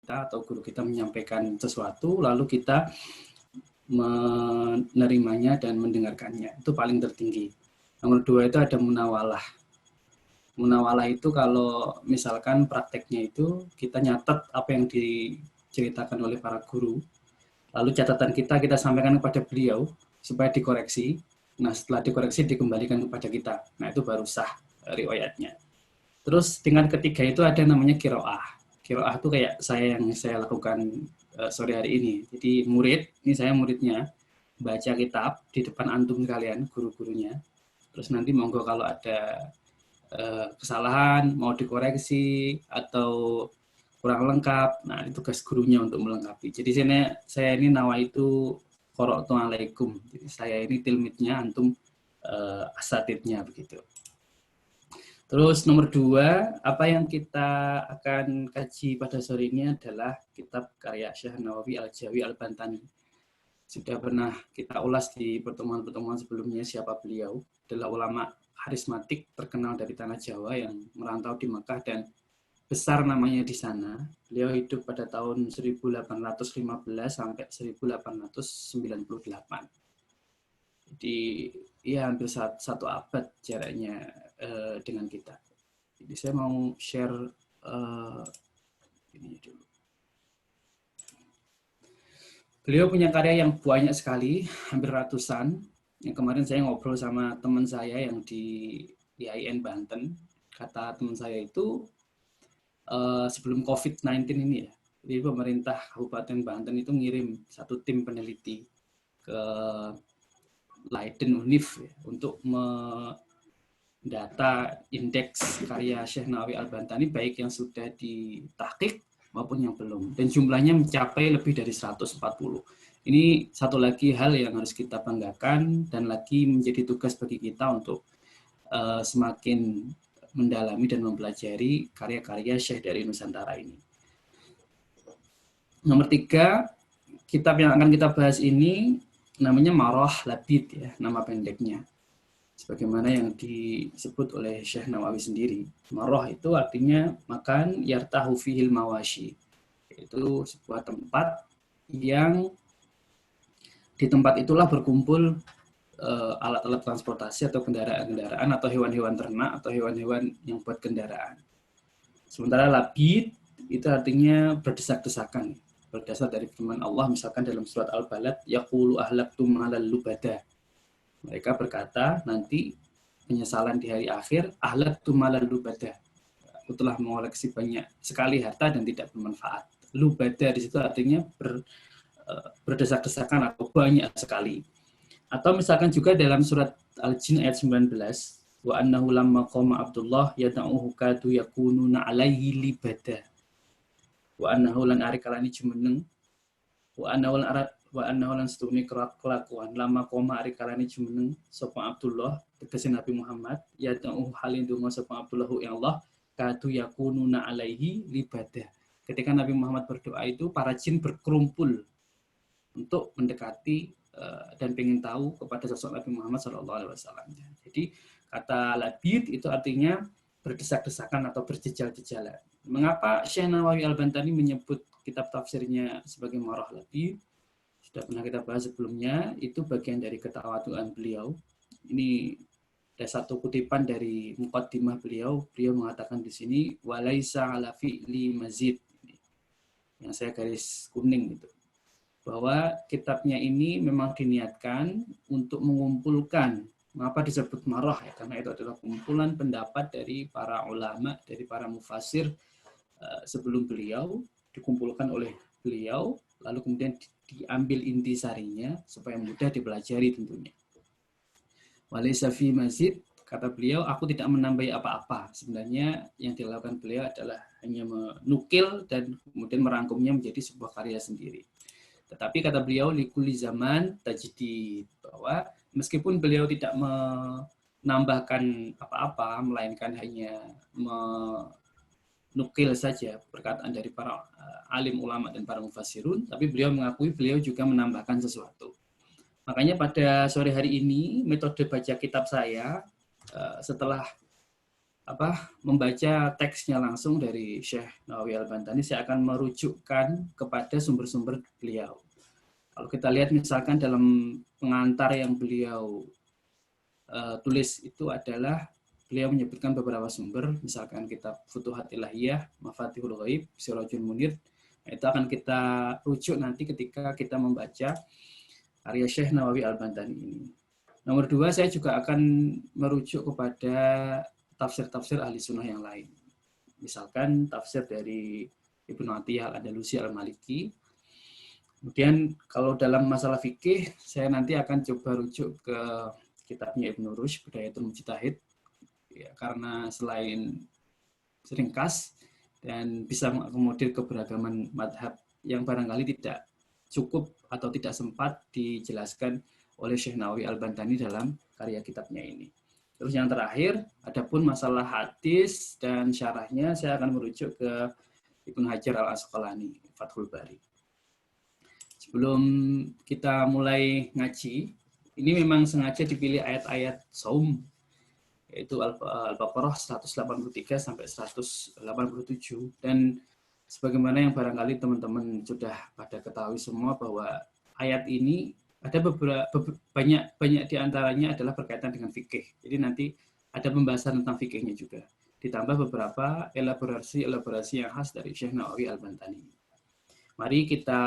kita atau guru kita menyampaikan sesuatu, lalu kita menerimanya dan mendengarkannya. Itu paling tertinggi. Nomor 2 itu ada munawalah. Munawalah itu kalau misalkan prakteknya itu kita nyatet apa yang diceritakan oleh para guru, lalu catatan kita sampaikan kepada beliau supaya dikoreksi. Nah, setelah dikoreksi dikembalikan kepada kita. Nah, itu baru sah riwayatnya. Terus tingkat ketiga itu ada namanya qiraah. Qiraah itu kayak yang saya lakukan sore hari ini. Jadi ini saya muridnya, baca kitab di depan antum sekalian, guru-gurunya. Terus nanti monggo kalau ada kesalahan, mau dikoreksi, atau kurang lengkap, nah itu tugas gurunya untuk melengkapi. Jadi saya ini nawaitu qara'tu alaikum. Jadi saya ini tilmidnya, antum asatidnya begitu. Terus nomor 2, apa yang kita akan kaji pada sore ini adalah kitab karya Syekh Nawawi Al-Jawi Al-Bantani. Sudah pernah kita ulas di pertemuan-pertemuan sebelumnya siapa beliau. Adalah ulama karismatik terkenal dari tanah Jawa yang merantau di Mekah dan besar namanya di sana. Beliau hidup pada tahun 1815 sampai 1898. Jadi ya hampir satu abad jaraknya dengan kita. Jadi saya mau share ini dulu. Beliau punya karya yang banyak sekali, hampir ratusan. Yang kemarin saya ngobrol sama teman saya yang di IAIN Banten. Kata teman saya itu sebelum COVID-19 ini ya, jadi pemerintah Kabupaten Banten itu ngirim satu tim peneliti ke Leiden Univ ya, untuk mendata indeks karya Syekh Nawawi Al-Bantani, baik yang sudah ditahqiq maupun yang belum. Dan jumlahnya mencapai lebih dari 140. Ini satu lagi hal yang harus kita banggakan dan lagi menjadi tugas bagi kita untuk semakin mendalami dan mempelajari karya-karya Syekh dari Nusantara ini. Nomor 3, kitab yang akan kita bahas ini namanya Marah Labid ya, nama pendeknya. Sebagaimana yang disebut oleh Syekh Nawawi sendiri. Marah itu artinya makan yartahu fihil mawashi. Itu sebuah tempat yang di tempat itulah berkumpul alat-alat transportasi atau kendaraan-kendaraan atau hewan-hewan ternak atau hewan-hewan yang buat kendaraan. Sementara labid itu artinya berdesak-desakan, berdasar dari firman Allah misalkan dalam surat Al-Balad, yaqulu ahlaktum 'alal lubada. Mereka berkata nanti penyesalan di hari akhir, ahlaktum 'alal lubada. Aku telah mengoleksi banyak sekali harta dan tidak bermanfaat. Lubada di situ artinya berdesak-desakan atau banyak sekali. Atau misalkan juga dalam surat Al-Jin ayat 19, wa annahu lamma qama Abdullah yad'uhu kadu yakununa alaihi libada. Wa annahu lan ari kalani jumeneng wa annahu lan setune kelakuan lamma qama ari kalani jumeneng sapa Abdullah tegese Nabi Muhammad yad'uhu halin donga sapa Abdullah ya Allah kadu yakununa alaihi libada. Ketika Nabi Muhammad berdoa itu para jin berkerumpul untuk mendekati dan ingin tahu kepada sosok Nabi Muhammad SAW. Jadi kata labid itu artinya berdesak-desakan atau berjejal-jejalan. Mengapa Syekh Nawawi Al-Bantani menyebut kitab tafsirnya sebagai Marah Labid? Sudah pernah kita bahas sebelumnya, itu bagian dari ketawaduan beliau. Ini ada satu kutipan dari muqaddimah beliau. Beliau mengatakan di sini walaisa ala fi'li mazid. Yang saya garis kuning itu. Bahwa kitabnya ini memang diniatkan untuk mengumpulkan, mengapa disebut marah ya, karena itu adalah kumpulan pendapat dari para ulama, dari para mufassir sebelum beliau, dikumpulkan oleh beliau, lalu kemudian diambil intisarinya supaya mudah dipelajari tentunya. Walaysa fi mazid, kata beliau, aku tidak menambahi apa-apa. Sebenarnya yang dilakukan beliau adalah hanya menukil dan kemudian merangkumnya menjadi sebuah karya sendiri. Tetapi kata beliau likuli zaman tajdid, bahwa meskipun beliau tidak menambahkan apa-apa melainkan hanya menukil saja perkataan dari para alim ulama dan para mufassirun, tapi beliau mengakui beliau juga menambahkan sesuatu. Makanya pada sore hari ini metode baca kitab saya setelah membaca teksnya langsung dari Syekh Nawawi Al-Bantani, saya akan merujukkan kepada sumber-sumber beliau. Kalau kita lihat misalkan dalam pengantar yang beliau tulis itu adalah beliau menyebutkan beberapa sumber, misalkan kitab Futuhat Ilahiyah, Mafatihul Ghaib, Sirajul Munir. Nah, itu akan kita rujuk nanti ketika kita membaca karya Syekh Nawawi Al-Bantani ini. Nomor 2, saya juga akan merujuk kepada tafsir-tafsir ahli sunnah yang lain. Misalkan tafsir dari Ibnu Atiyah Al-Andalusi Al-Maliki. Kemudian kalau dalam masalah fikih, saya nanti akan coba rujuk ke kitabnya Ibnu Rushd, Bidayatul Mujtahid, ya, karena selain ringkas dan bisa mengakomodir keberagaman madhab yang barangkali tidak cukup atau tidak sempat dijelaskan oleh Syekh Nawawi Al-Bantani dalam karya kitabnya ini. Terus yang terakhir, adapun masalah hadis dan syarahnya, saya akan merujuk ke Ibnu Hajar Al-Asqalani, Fathul Bari. Sebelum kita mulai ngaji, ini memang sengaja dipilih ayat-ayat saum, yaitu Al-Baqarah 183 sampai 187, dan sebagaimana yang barangkali teman-teman sudah pada ketahui semua bahwa ayat ini ada banyak di antaranya adalah berkaitan dengan fikih. Jadi nanti ada pembahasan tentang fikihnya juga. Ditambah beberapa elaborasi yang khas dari Syekh Nawawi Al-Bantani. Mari kita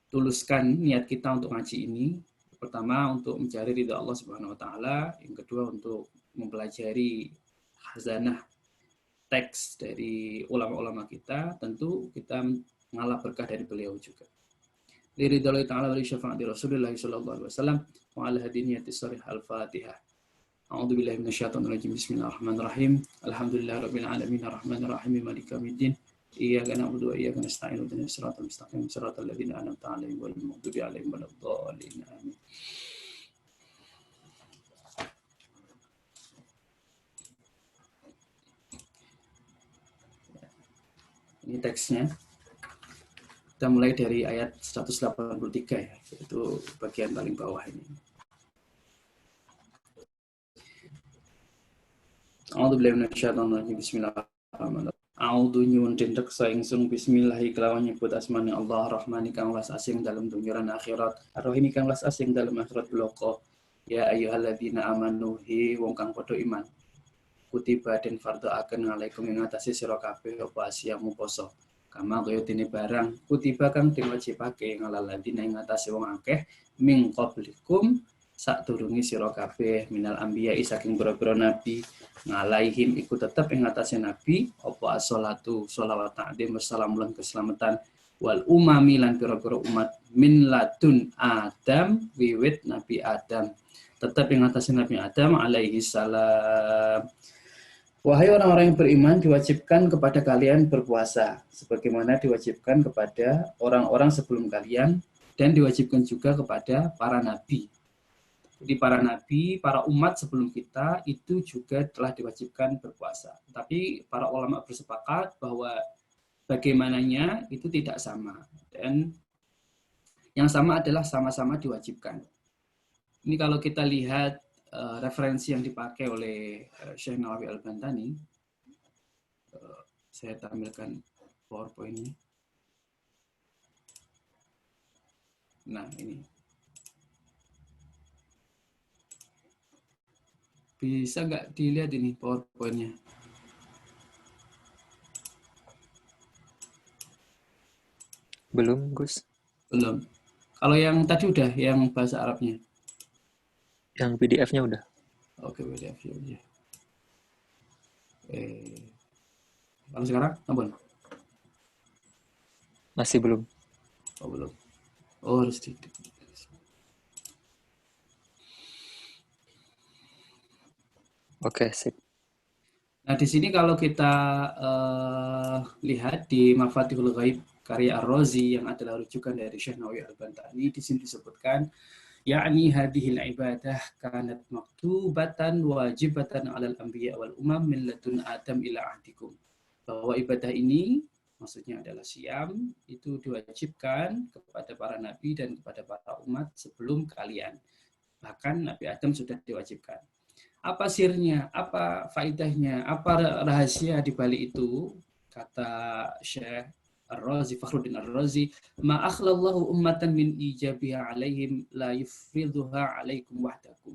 tuluskan niat kita untuk ngaji ini. Pertama, untuk mencari ridha Allah Subhanahu wa taala, yang kedua untuk mempelajari khazanah teks dari ulama-ulama kita, tentu kita mengalami berkah dari beliau juga. Liridhallahi ta'ala wa li syafaati Rasulillah sallallahu alaihi wasallam wa ala hadiniyati sharih al-Fatihah. A'udzu billahi minasyaitonir rajim. Bismillahirrahmanirrahim. Alhamdulillahirabbil alamin arrahmanir rahim maliki yaumiddin. Iyyaka na'budu wa iyyaka nasta'in ihdinas siratal mustaqim siratal ladzina an'amta 'alaihim ghairil maghdubi 'alaihim waladdallin. Amin. Ini teksnya. Kita mulai dari ayat 183 ya, itu bagian paling bawah ini. A'udzu billahi minasyaitonir rajim. Bismillahirrahmanirrahim. A'udzu nyuwun tindak saingsun bismillahi kelawan nyebut asmani Allah Rahmani kang las asing dalam dunya lan akhirat, Ar-Rahimi kang las asing dalam akhirat bloko. Ya ayyuhalladzina amanu hi wong kang padha iman. Kutiba den fardhaaken alaikum ing atase sira kabeh apa asiyamu poso. Kama kaya dene barang kutiba kang diwajibake ngalaladina ing atase wong akeh ming qablikum sadurunge sira kabeh minal anbiya saking boro-boro nabi ngalaihim iku tetep ing atase nabi apa as-shalatu shalawat ta'zim wassalamu lan keselamatan wal umami lan pira-pira umat min ladun Adam wiwit Nabi Adam tetep ing atase Nabi Adam alaihi salam. Wahai orang-orang yang beriman, diwajibkan kepada kalian berpuasa, sebagaimana diwajibkan kepada orang-orang sebelum kalian, dan diwajibkan juga kepada para nabi. Jadi para nabi, para umat sebelum kita, itu juga telah diwajibkan berpuasa. Tapi para ulama bersepakat bahwa bagaimananya itu tidak sama. Dan yang sama adalah sama-sama diwajibkan. Ini kalau kita lihat referensi yang dipakai oleh Syekh Nawawi Al-Bantani, saya tampilkan PowerPoint-nya. Nah, ini. Bisa nggak dilihat ini PowerPoint-nya? Belum, Gus. Belum. Kalau yang tadi udah, yang bahasa Arabnya. Yang PDF-nya udah. Oke, PDF-nya udah. Kalau sekarang, ampun. Masih belum. Oh, belum. Oh, harus di. Oke, sip. Nah, di sini kalau kita lihat di Mafatihul Ghaib karya Ar-Razi yang adalah rujukan dari Syekh Nawawi Al-Bantani, di sini disebutkan yakni hadhil ibadah kanat maktubatan wajibatan 'alal anbiya wal umam min ladun Adam ila ahdikum. Bahwa ibadah ini maksudnya adalah siam itu diwajibkan kepada para nabi dan kepada para umat sebelum kalian. Bahkan Nabi Adam sudah diwajibkan. Apa sirnya, apa faedahnya, apa rahasia di balik itu? Kata Syekh Ar-Razi, Fakhruddin Ar-Razi, ma akhlallahu ummatan min ijabiha alaihim la yufridhuha alaikum wahdakum.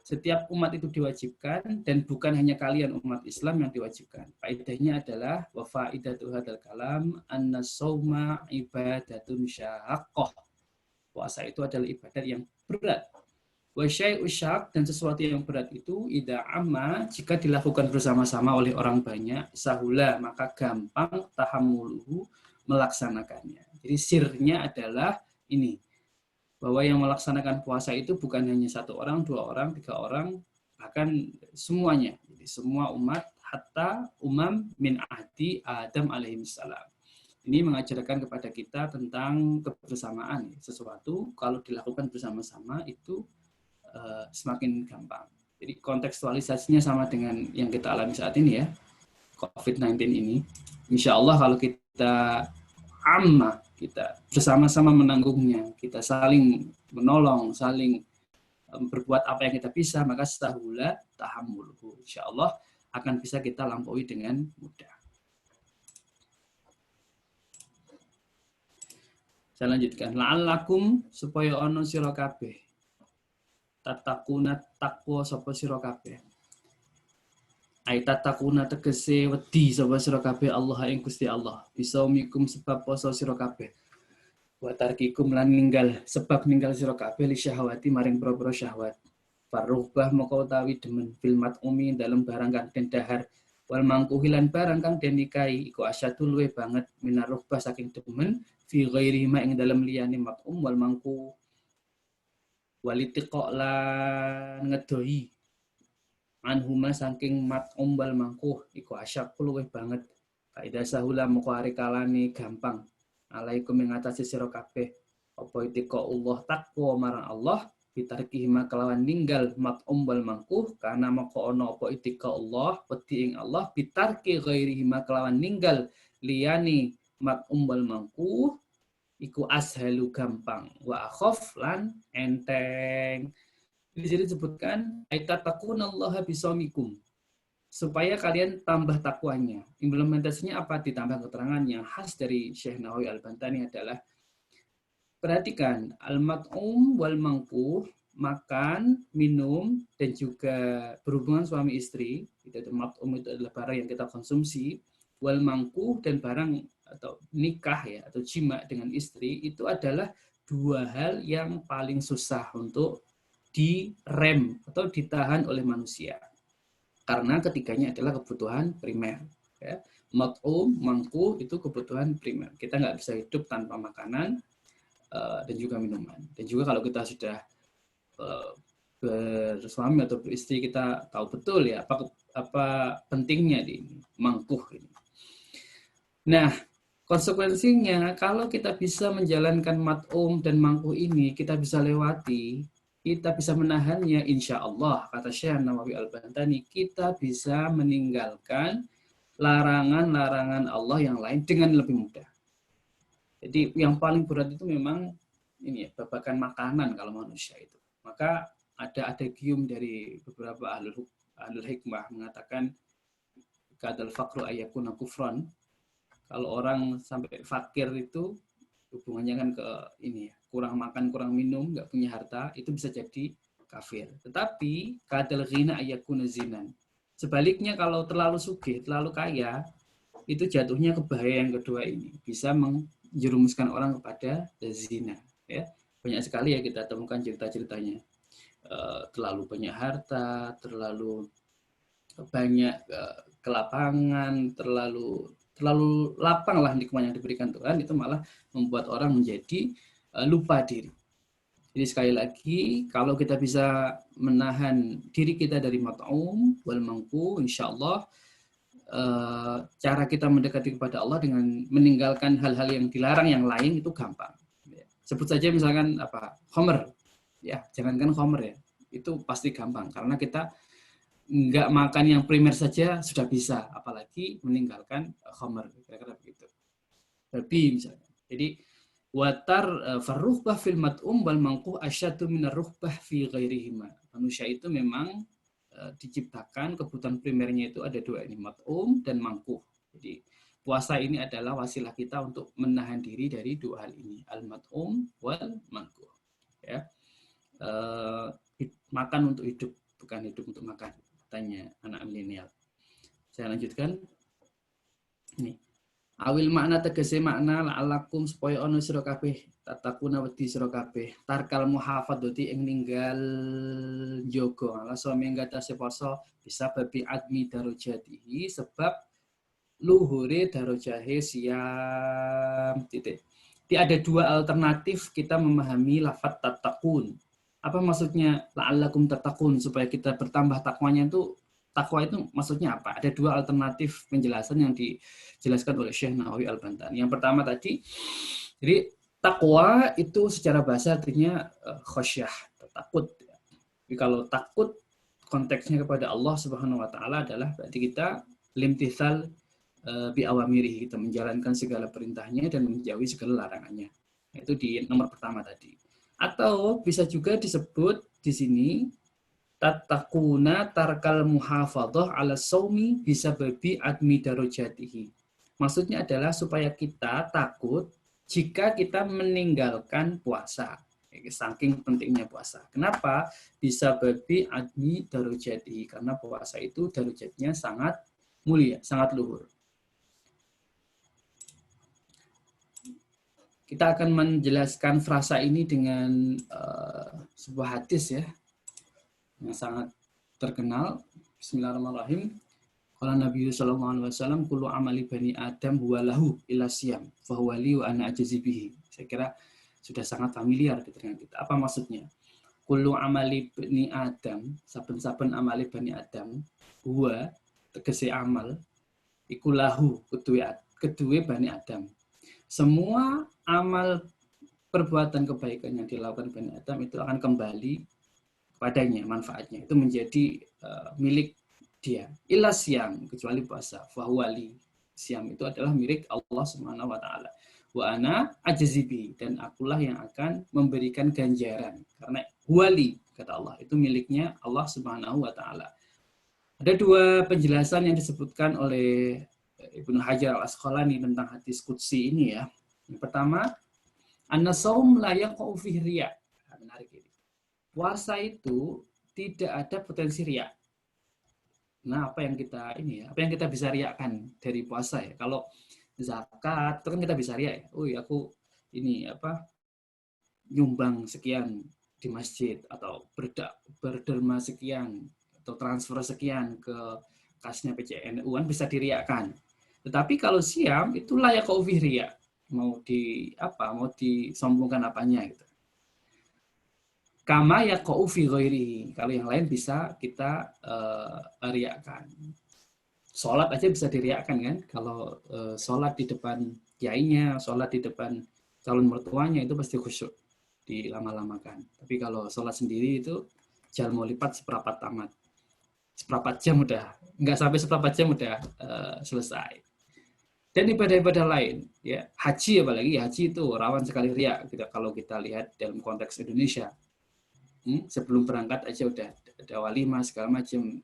Setiap umat itu diwajibkan dan bukan hanya kalian umat Islam yang diwajibkan. Faedahnya adalah wa faidatu hadzal kalam anna shauma ibadatun syaqqah. Puasa itu adalah ibadat yang berat. Wa syai'u syak, dan sesuatu yang berat itu idza amma, jika dilakukan bersama-sama oleh orang banyak, sahula, maka gampang tahammuluhu, melaksanakannya. Jadi sirnya adalah ini, bahwa yang melaksanakan puasa itu bukan hanya satu orang, dua orang, tiga orang, bahkan semuanya. Jadi semua umat, hatta umam min ahdi Adam alaihissalam. Ini mengajarkan kepada kita tentang kebersamaan. Sesuatu kalau dilakukan bersama-sama itu semakin gampang. Jadi kontekstualisasinya sama dengan yang kita alami saat ini ya, COVID-19 ini. Insya Allah kalau kita kita bersama-sama menanggungnya, kita saling menolong, saling berbuat apa yang kita bisa, maka sahula tahammuluhu. Insya Allah akan bisa kita lampaui dengan mudah. Saya lanjutkan. La'allakum, supaya ono sira kabeh tatakuna takwa sapa sira kabeh. Ai tatakuna tegese wedi sapa sira kabeh Allah ing Gusti Allah. Bisa mikum sebab poso sira kabeh. Wa tarkikum lan ninggal sebab ninggal sira kabeh li syahwati maring boro-boro syahwat. Farubah moko utawi demen filmat umi dalam barang kang den dahar wal mangkuhilan barang kang den nikahi iku asyadu luwe banget minarubah saking demen fi ghairi ma ing dalam liyane matum wal mangku walitiqok lan ngedoi anhuma saking mat ombal mangkuh iku asyak luwih banget kaida sahula moko are kalane gampang alaikum ing atase sira kabeh apa itika Allah takwa marang Allah bitarkihi kelawan ninggal mat ombal mangkuh karena moko ana apa itika Allah wedi ing Allah bitarki ghairihi kelawan ninggal liyani mat ombal mangkuh iku ashalu gampang wa akhaf lan enteng. Di sini disebutkan aitatakunallaha bisaumikum, supaya kalian tambah takwanya. Implementasinya apa? Ditambah keterangan yang khas dari Syekh Nawawi Al-Bantani adalah perhatikan al-mat'um wal mangkuh, makan, minum dan juga berhubungan suami istri. Itu mat'um itu adalah barang yang kita konsumsi, wal mangkuh dan barang atau nikah ya atau jima dengan istri itu adalah dua hal yang paling susah untuk direm atau ditahan oleh manusia karena ketiganya adalah kebutuhan primer ya. Mat'um, mangkuh itu kebutuhan primer, kita nggak bisa hidup tanpa makanan dan juga minuman. Dan juga kalau kita sudah bersuami atau beristri kita tahu betul ya apa pentingnya di mangkuh ini. Nah, konsekuensinya kalau kita bisa menjalankan mat'um dan mangkuh ini, kita bisa lewati, kita bisa menahannya, insya Allah, kata Syekh Nawawi Al-Bantani, kita bisa meninggalkan larangan-larangan Allah yang lain dengan lebih mudah. Jadi yang paling berat itu memang ini ya, babakan makanan kalau manusia itu. Maka ada adagium dari beberapa ahlul hikmah mengatakan kadal faqru ayyakuna kufran. Kalau orang sampai fakir itu hubungannya kan ke ini ya, kurang makan, kurang minum, nggak punya harta, itu bisa jadi kafir. Tetapi kadal ghina ayyakuna zinan. Sebaliknya kalau terlalu sugih, terlalu kaya, itu jatuhnya ke bahaya yang kedua ini, bisa menjerumuskan orang kepada zina. Ya, banyak sekali ya kita temukan cerita-ceritanya. Terlalu banyak harta, terlalu banyak kelapangan, terlalu lapang lah nikmat yang diberikan Tuhan, itu malah membuat orang menjadi lupa diri. Jadi sekali lagi, kalau kita bisa menahan diri kita dari mat'um wal mangkuh, insya Allah cara kita mendekati kepada Allah dengan meninggalkan hal-hal yang dilarang yang lain itu gampang. Sebut saja misalkan khamr, ya jangankan khamr ya, itu pasti gampang karena kita nggak makan yang primer saja sudah bisa, apalagi meninggalkan khamr, kira-kira begitu. Babi misalnya. Jadi watar farruhbah fil mat'um wal mangkuh asyadu minar ruhbah fi ghairihima. Manusia itu memang diciptakan, kebutuhan primernya itu ada dua ini, mat'um dan mangkuh. Jadi puasa ini adalah wasilah kita untuk menahan diri dari dua hal ini, al-mat'um wal mangkuh. Ya. Makan untuk hidup, bukan hidup untuk makan, katanya anak milenial. Saya lanjutkan. Ini. Awil makna tegese makna la'alakum supaya ono sira kabeh tatakuna wedi sira kabeh tarkal muhafadzati ing ninggal jaga ala suami ngatasi poso bisa babi admi darajatihi sebab luhure darajahe siam titik. Jadi ada dua alternatif kita memahami lafaz tatakun. Apa maksudnya la'alakum tatakun supaya kita bertambah takwanya itu. Takwa itu maksudnya apa? Ada dua alternatif penjelasan yang dijelaskan oleh Syekh Nawawi Al-Bantani. Yang pertama tadi, jadi takwa itu secara bahasa artinya khosyah, takut. Jadi kalau takut konteksnya kepada Allah Subhanahu wa taala adalah berarti kita limtithal bi awamirihi, kita menjalankan segala perintahnya dan menjauhi segala larangannya. Itu di nomor pertama tadi. Atau bisa juga disebut di sini tatakuna tarkal muhafadzah ala saumi bisa babi admi darajatihi. Maksudnya adalah supaya kita takut jika kita meninggalkan puasa. Saking pentingnya puasa. Kenapa? Bisa babi admi darajatihi. Karena puasa itu darajatnya sangat mulia, sangat luhur. Kita akan menjelaskan frasa ini dengan sebuah hadis ya, yang sangat terkenal. Bismillahirrahmanirrahim. Qala Nabi sallallahu alaihi wasallam kullu amali bani Adam huwa lahu illa siyam fa huwa li wa ana ajzi bihi. Saya kira sudah sangat familiar dengan kita. Apa maksudnya? Kullu amali bani Adam, saben-saben amali bani Adam, huwa tegese amal iku lahu kedue bani Adam. Semua amal perbuatan kebaikan yang dilakukan bani Adam itu akan kembali padanya, manfaatnya itu menjadi milik dia. Illa siam, kecuali puasa. Fahuwali, siam itu adalah milik Allah Subhanahu wa taala. Wa ana ajzibi, dan akulah yang akan memberikan ganjaran. Karena huwali, kata Allah, itu miliknya Allah Subhanahu wa taala. Ada dua penjelasan yang disebutkan oleh Ibnu Hajar Al-Asqalani tentang hadis qudsi ini ya. Yang pertama, an-nasaum la yaqa'u fihi riya. Menarik ini. Puasa itu tidak ada potensi riya. Nah, apa yang kita bisa riakan dari puasa ya? Kalau zakat itu kan kita bisa riak ya. Oh, aku ini nyumbang sekian di masjid atau berderma sekian atau transfer sekian ke kasnya PCNU kan bisa diriakan. Tetapi kalau siam itu layak fihi riya. Mau disombongkan apanya gitu. Kama yaqa'u fi ghairihi. Kalau yang lain bisa kita riakan. Sholat aja bisa diriakan kan. Kalau sholat di depan kiainya, sholat di depan calon mertuanya itu pasti khusyuk, dilama-lamakan. Tapi kalau sholat sendiri itu jangan mau lipat seperempat tamat. Seperempat jam udah, nggak sampai seperempat jam udah selesai. Dan ibadah-ibadah lain, ya haji apalagi haji itu rawan sekali riya. Kalau kita lihat dalam konteks Indonesia. Sebelum berangkat aja udah ada walimah segala macam.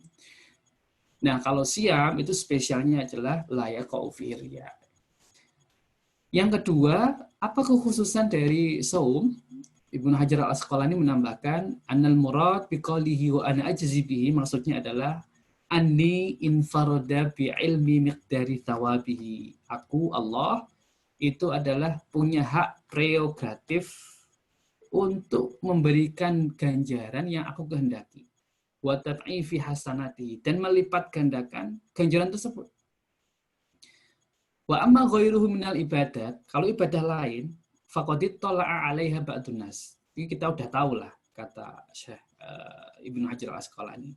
Nah, kalau siam itu spesialnya adalah layak fihi riya. Yang kedua, apa kekhususan dari saum? Ibnu Hajar Al-Asqalani menambahkan annal murad biqaulihi wa ana ajzi bihi, maksudnya adalah anni infarada bi ilmi miqdari thawabihi. Aku Allah itu adalah punya hak prerogatif untuk memberikan ganjaran yang aku kehendaki. Wa tad'ifi hasanati, dan melipat gandakan ganjaran tersebut. Wa amma ghairuhu minal ibadat, kalau ibadah lain faqad ittala'a 'alaiha ba'dun nas. Ini kita udah tahu lah kata Syekh Ibnu Hajar Al-Asqalani.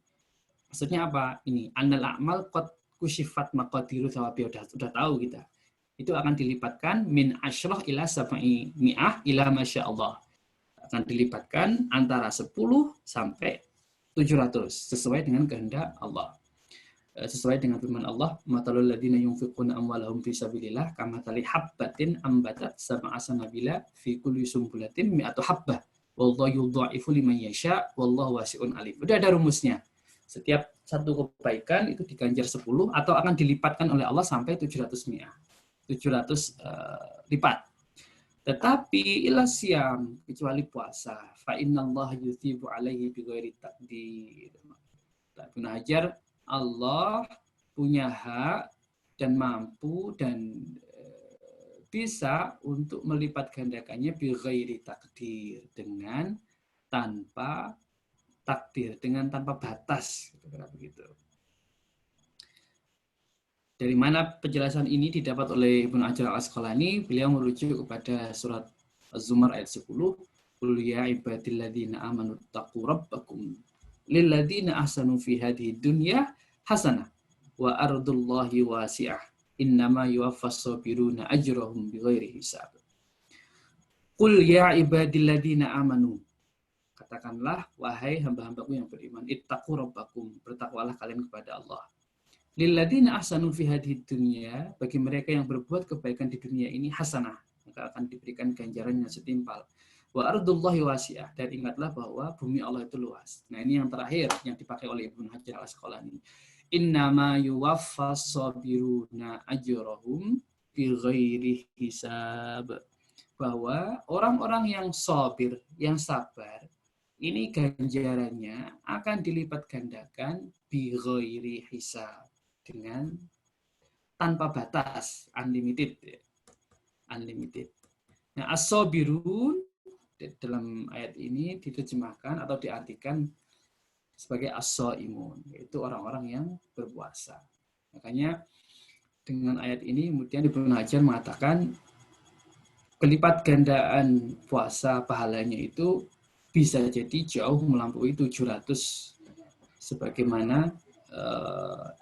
Maksudnya apa? Ini annal a'mal qad kushifat maqadiru thawabi, udah tahu kita. Itu akan dilipatkan min asyrah ila sab'i mi'ah ila masyaallah. Akan dilipatkan antara 10 sampai 700 sesuai dengan kehendak Allah. Sesuai dengan firman Allah, matalul ladzina yunfiquna amwalahum fi sabilillah kamathali habbatin ambatat sab'a sanabila fi kulli sumbulatin mi'atu habbah wallahu yudha'ifu liman yasha wallahu wasi'un alim. Udah ada rumusnya. Setiap satu kebaikan itu diganjar 10 atau akan dilipatkan oleh Allah sampai 700 lipat. Tetapi ila siam, kecuali puasa, fa innallaha yuthibu alaihi bighairi taqdir. Ibnu Hajar, Allah punya hak dan mampu dan bisa untuk melipat gandakannya bighairi takdir, dengan tanpa takdir, dengan tanpa batas, begitu. Dari mana penjelasan ini didapat oleh Ibnu Hajar al-Asqalani? Beliau merujuk kepada surat Az-Zumar ayat 10. Qul ya ibadilladzina amanu taqu rabbakum lilladzina ahsanu fi hadhihi dunya hasanah wa ardullahi wasi'ah innama yuwaffas sabiruna ajrahum bighairi hisab. Qul ya ibadilladzina amanu, katakanlah wahai hamba-hambaku yang beriman, ittaqu rabbakum, bertakwalah kalian kepada Allah. Lilladzina ahsanu fi hadhihi dunya, bagi mereka yang berbuat kebaikan di dunia ini hasanah, maka akan diberikan ganjaran yang setimpal. Wa ardullahi wasi'ah, dan ingatlah bahwa bumi Allah itu luas. Nah, ini yang terakhir yang dipakai oleh Ibnu Hajar al-Asqalani. Innama yuwaffas sabiruna ajrahum bighairi hisab. Bahwa orang-orang yang sabir, yang sabar, ini ganjarannya akan dilipat gandakan bighairi hisab, dengan tanpa batas, unlimited. Nah, as-sabirun dalam ayat ini diterjemahkan atau diartikan sebagai as-shaimun, yaitu orang-orang yang berpuasa. Makanya dengan ayat ini kemudian Ibnu Hajar mengatakan kelipat gandaan puasa pahalanya itu bisa jadi jauh melampaui 700 sebagaimana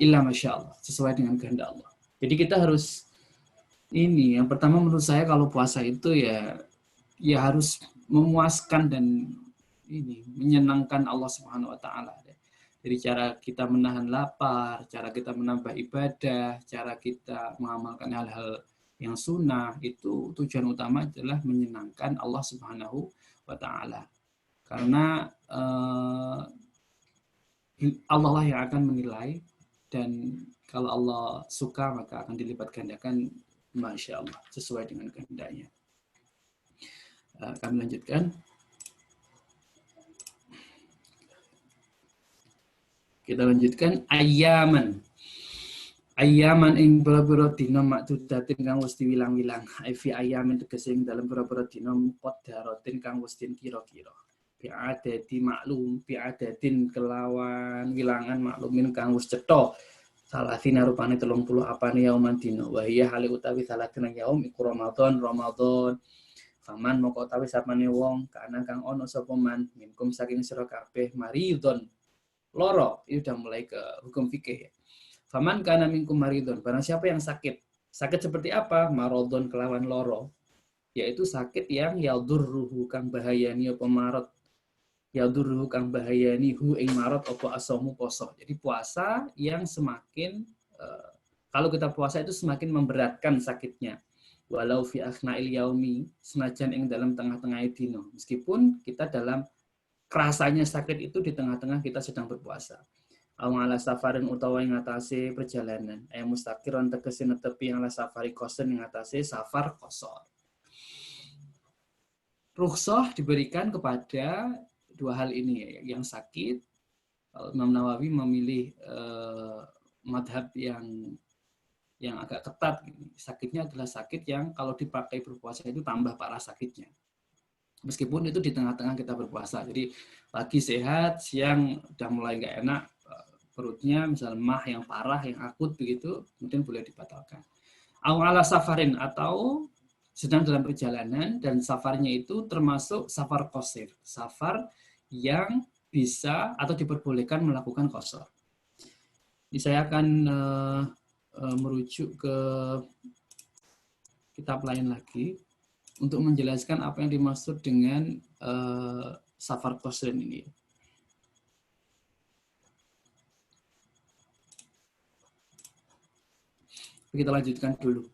illa masya Allah, sesuai dengan kehendak Allah. Jadi kita harus ini, yang pertama menurut saya kalau puasa itu ya harus memuaskan dan ini menyenangkan Allah Subhanahu wa taala. Jadi cara kita menahan lapar, cara kita menambah ibadah, cara kita mengamalkan hal-hal yang sunnah, itu tujuan utama adalah menyenangkan Allah Subhanahu wa taala. Karena Allah lah yang akan menilai, dan kalau Allah suka maka akan dilipat gandakan, masya Allah, sesuai dengan kehendaknya. Kami lanjutkan. Kita lanjutkan ayaman. Ayaman ing boro-boro dina makdudatin kang wis diwilang-wilang. Fi ayamin tegese ing dalem boro-boro dina muqaddaratin kang wis kira-kira. Bi'adati maklum, bi'adatin kelawan wilangan maklumin kang wis cetha. Salatina rupane 30 apane yauman dina. Wa hiya hale utawi salatina yaum iku Ramadan. Faman moko utawi sapane wong kana kang ana sapa man minkum saking sira kabeh maridon loro, ini udah mulai ke hukum fikih ya. Faman kana minkum maridon, barang siapa yang sakit. Sakit seperti apa? Marodon kelawan loro, yaitu sakit yang yadurruhu kang bahayani apa marad. Yadurruhu kang bahayani hu ing marad apa asamu poso. Jadi puasa yang semakin kalau kita puasa itu semakin memberatkan sakitnya. Walau fi akhna'il yaumi, senajan ing dalam tengah-tengah dino. Meskipun kita dalam kerasanya sakit itu di tengah-tengah kita sedang berpuasa. Ala safarin utawa ing atase perjalanan. Mustaqiron tegese netepi ala safari kosen ing atase safar qasar. Rukhsah diberikan kepada dua hal ini ya, yang sakit. Imam Nawawi memilih madhab yang agak ketat. Sakitnya adalah sakit yang kalau dipakai berpuasa itu tambah parah sakitnya. Meskipun itu di tengah-tengah kita berpuasa. Jadi pagi sehat, siang udah mulai nggak enak, perutnya misal mah yang parah, yang akut begitu, kemudian boleh dibatalkan. Ala safarin, atau sedang dalam perjalanan, dan safarnya itu termasuk safar qasir, safar yang bisa atau diperbolehkan melakukan qasar. Jadi saya akan merujuk ke kitab lain lagi untuk menjelaskan apa yang dimaksud dengan safar qasr ini. Kita lanjutkan dulu.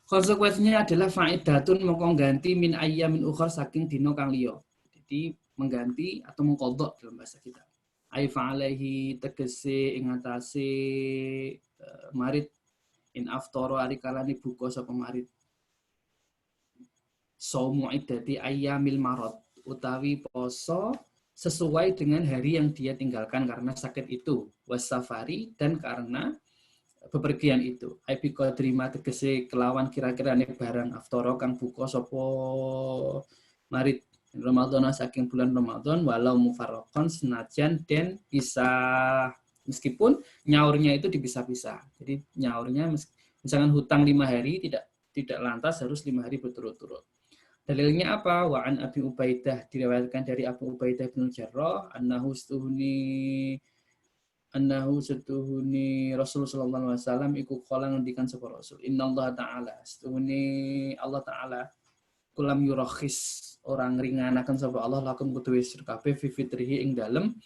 Konsekuensinya adalah fa'idatun mongko ganti min ayyamin ukhar saking dino kang liya. Jadi mengganti atau mengqadha dalam bahasa kita. ai fa'alaihi tegese ing atase marid in aftara ari kalane buka sapa marid saumu iddati ayyamil marad utawi poso sesuai dengan hari yang dia tinggalkan karena sakit itu wasafari dan karena bepergian itu aibi qadrima tegese kelawan kira-kirane barang aftara kang buka sapa marid Ramadan saking bulan Ramadan walau mufarraqan senajan dan bisa meskipun nyaurnya itu dipisah-pisah. Jadi nyaurnya misalkan hutang 5 hari tidak lantas harus 5 hari berturut-turut. Dalilnya apa? Wa an Abi Ubaidah diriwayatkan dari Abu Ubaidah bin Jarrah annahu setuhuni Rasul sallallahu alaihi wasallam iku qala ngendikan sapa Rasul innallaha ta'ala setuhuni Allah taala kulam yurakhis orang ringanaken sapa Allah lakum kudu wis kabeh fi fitrihi ing dalem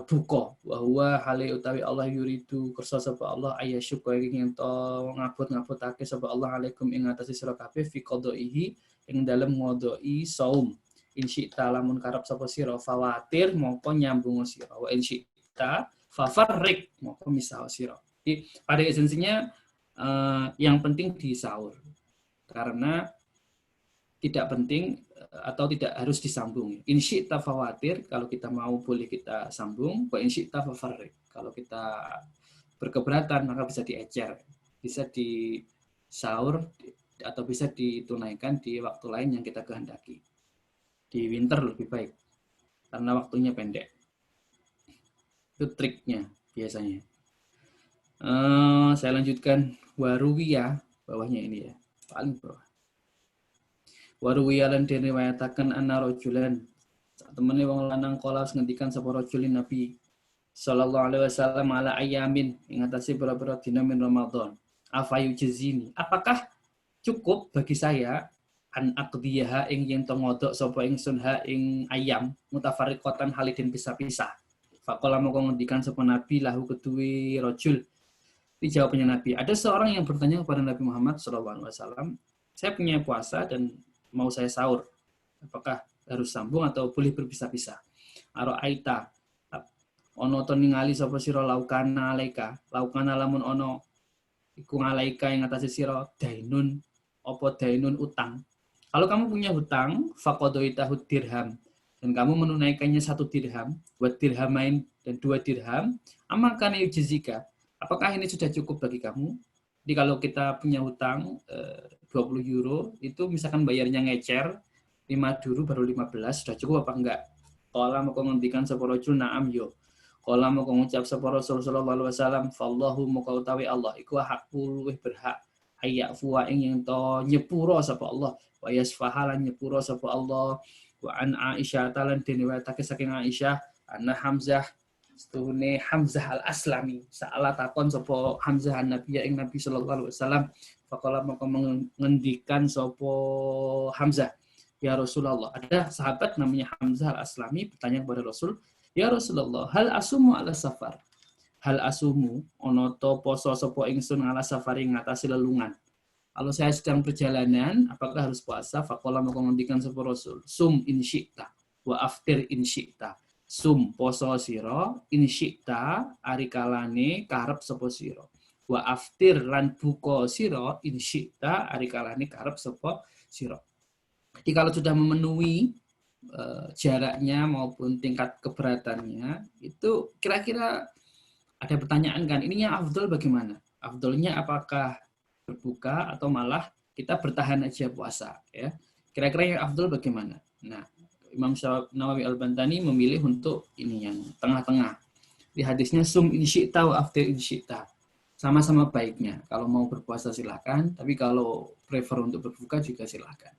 buka bahwa hale utawi Allah yuridu kersa sapa Allah ayasyuka ing ento ngabot-ngabotake sapa Allah alaikum ing atase sira kabeh fi qadaihi ing dalem ngodoi saum insyita lamun karep sapa sira fawatir mongko nyambung sira wa insyita fafarrik mongko misah sira. Jadi pada esensinya yang penting di sahur karena tidak penting atau tidak harus disambung. Insyita fawatir kalau kita mau boleh kita sambung, wa insyita fafarrik. Kalau kita berkeberatan maka bisa diecer, bisa di sahur atau bisa ditunaikan di waktu lain yang kita kehendaki. Di winter lebih baik karena waktunya pendek. Itu triknya biasanya. Saya lanjutkan waruwiyah bawahnya ini ya, paling bawah. Waruwiya lan diriwayataken anna rajulan temene wong lanang kala ngendikan sapa rajulin Nabi sallallahu alaihi wasallam ala ayamin ing atase pira-pira dina min Ramadan afayu jazini apakah cukup bagi saya an aqdiyaha ing yen to ngodok sapa ingsun ha ing ayam mutafarriqatan halidin pisah-pisah faqala moko ngendikan sapa Nabi lahu kedue rajul dijawabnya Nabi ada seorang yang bertanya kepada Nabi Muhammad sallallahu alaihi wasallam saya punya puasa dan mau saya sahur, apakah harus sambung atau boleh berpisah-pisah? Aro'aita, ono to ningali sapa sira laukana alaika, laukana lamun ono iku ngalaika yang atase sira dainun, apa dainun utang. Kalau kamu punya hutang, faqadaita dirham dan kamu menunaikannya 1 dirham, buat dirhamain dan 2 dirham, amakan yujizika. Apakah ini sudah cukup bagi kamu? Jadi kalau kita punya hutang 20 euro, itu misalkan bayarnya ngecer 5 euro baru 15, sudah cukup apa enggak? Qala moko ngendikan sapa rajul na'am yo. Qala moko ngucap sapa Rasul sallallahu alaihi wasallam, fallahu moko utawi Allah iku hakul luwih berhak ayyafuwa ing yen to nyepuro sapa Allah, wa yasfahalan nyepuro sapa Allah. Wa an Aisyah talan diriwayatake saking Aisyah, anna Hamzah setuhune Hamzah al-Aslami saala takon sapa Hamzah an-Nabi ing Nabi sallallahu alaihi wasallam faqala maka mengendikan sapa Hamzah ya Rasulullah ada sahabat namanya Hamzah al-Aslami bertanya kepada Rasul ya Rasulullah hal asumu ala safar hal asumu ono to poso sapa ingsun ala safari ngatasi lelungan kalau saya sedang perjalanan apakah harus puasa faqala maka mengendikan sapa Rasul sum in syi'ta wa aftir in syi'ta sum poso sira insyita ari kalane karep sapa sira wa aftir lan buka sira insyita ari kalane karep sapa sira. Jadi kalau sudah memenuhi jaraknya maupun tingkat keberatannya itu kira-kira ada pertanyaan kan ininya afdal bagaimana? Afdalnya apakah berbuka atau malah kita bertahan aja puasa ya. Kira-kira yang afdal bagaimana? Nah, Imam Nawawi Al-Bantani memilih untuk ini yang tengah-tengah. Di hadisnya sum in syi'ta wa aftir in syi'ta. Sama-sama baiknya. Kalau mau berpuasa silakan, tapi kalau prefer untuk berbuka juga silakan.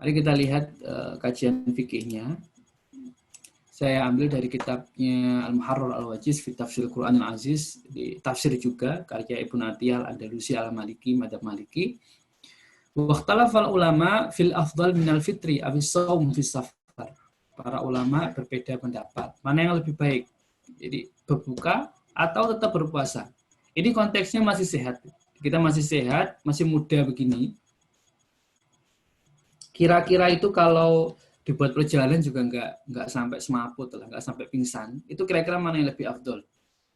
Mari kita lihat kajian fikihnya. Saya ambil dari kitabnya Al-Muharrar Al-Wajiz fi Tafsir Quran Al-Aziz, di tafsir juga karya Ibnu Atiyah Al-Andalusi Al-Maliki Madzhab Maliki. Waqtalafal ulama fil afdal minal fitri awis shaum fis safar. Para ulama berbeda pendapat. Mana yang lebih baik? Jadi berbuka atau tetap berpuasa? Ini konteksnya masih sehat. Kita masih sehat, masih muda begini. Kira-kira itu kalau dibuat perjalanan juga nggak sampai semaput lah, nggak sampai pingsan. Itu kira-kira mana yang lebih afdol?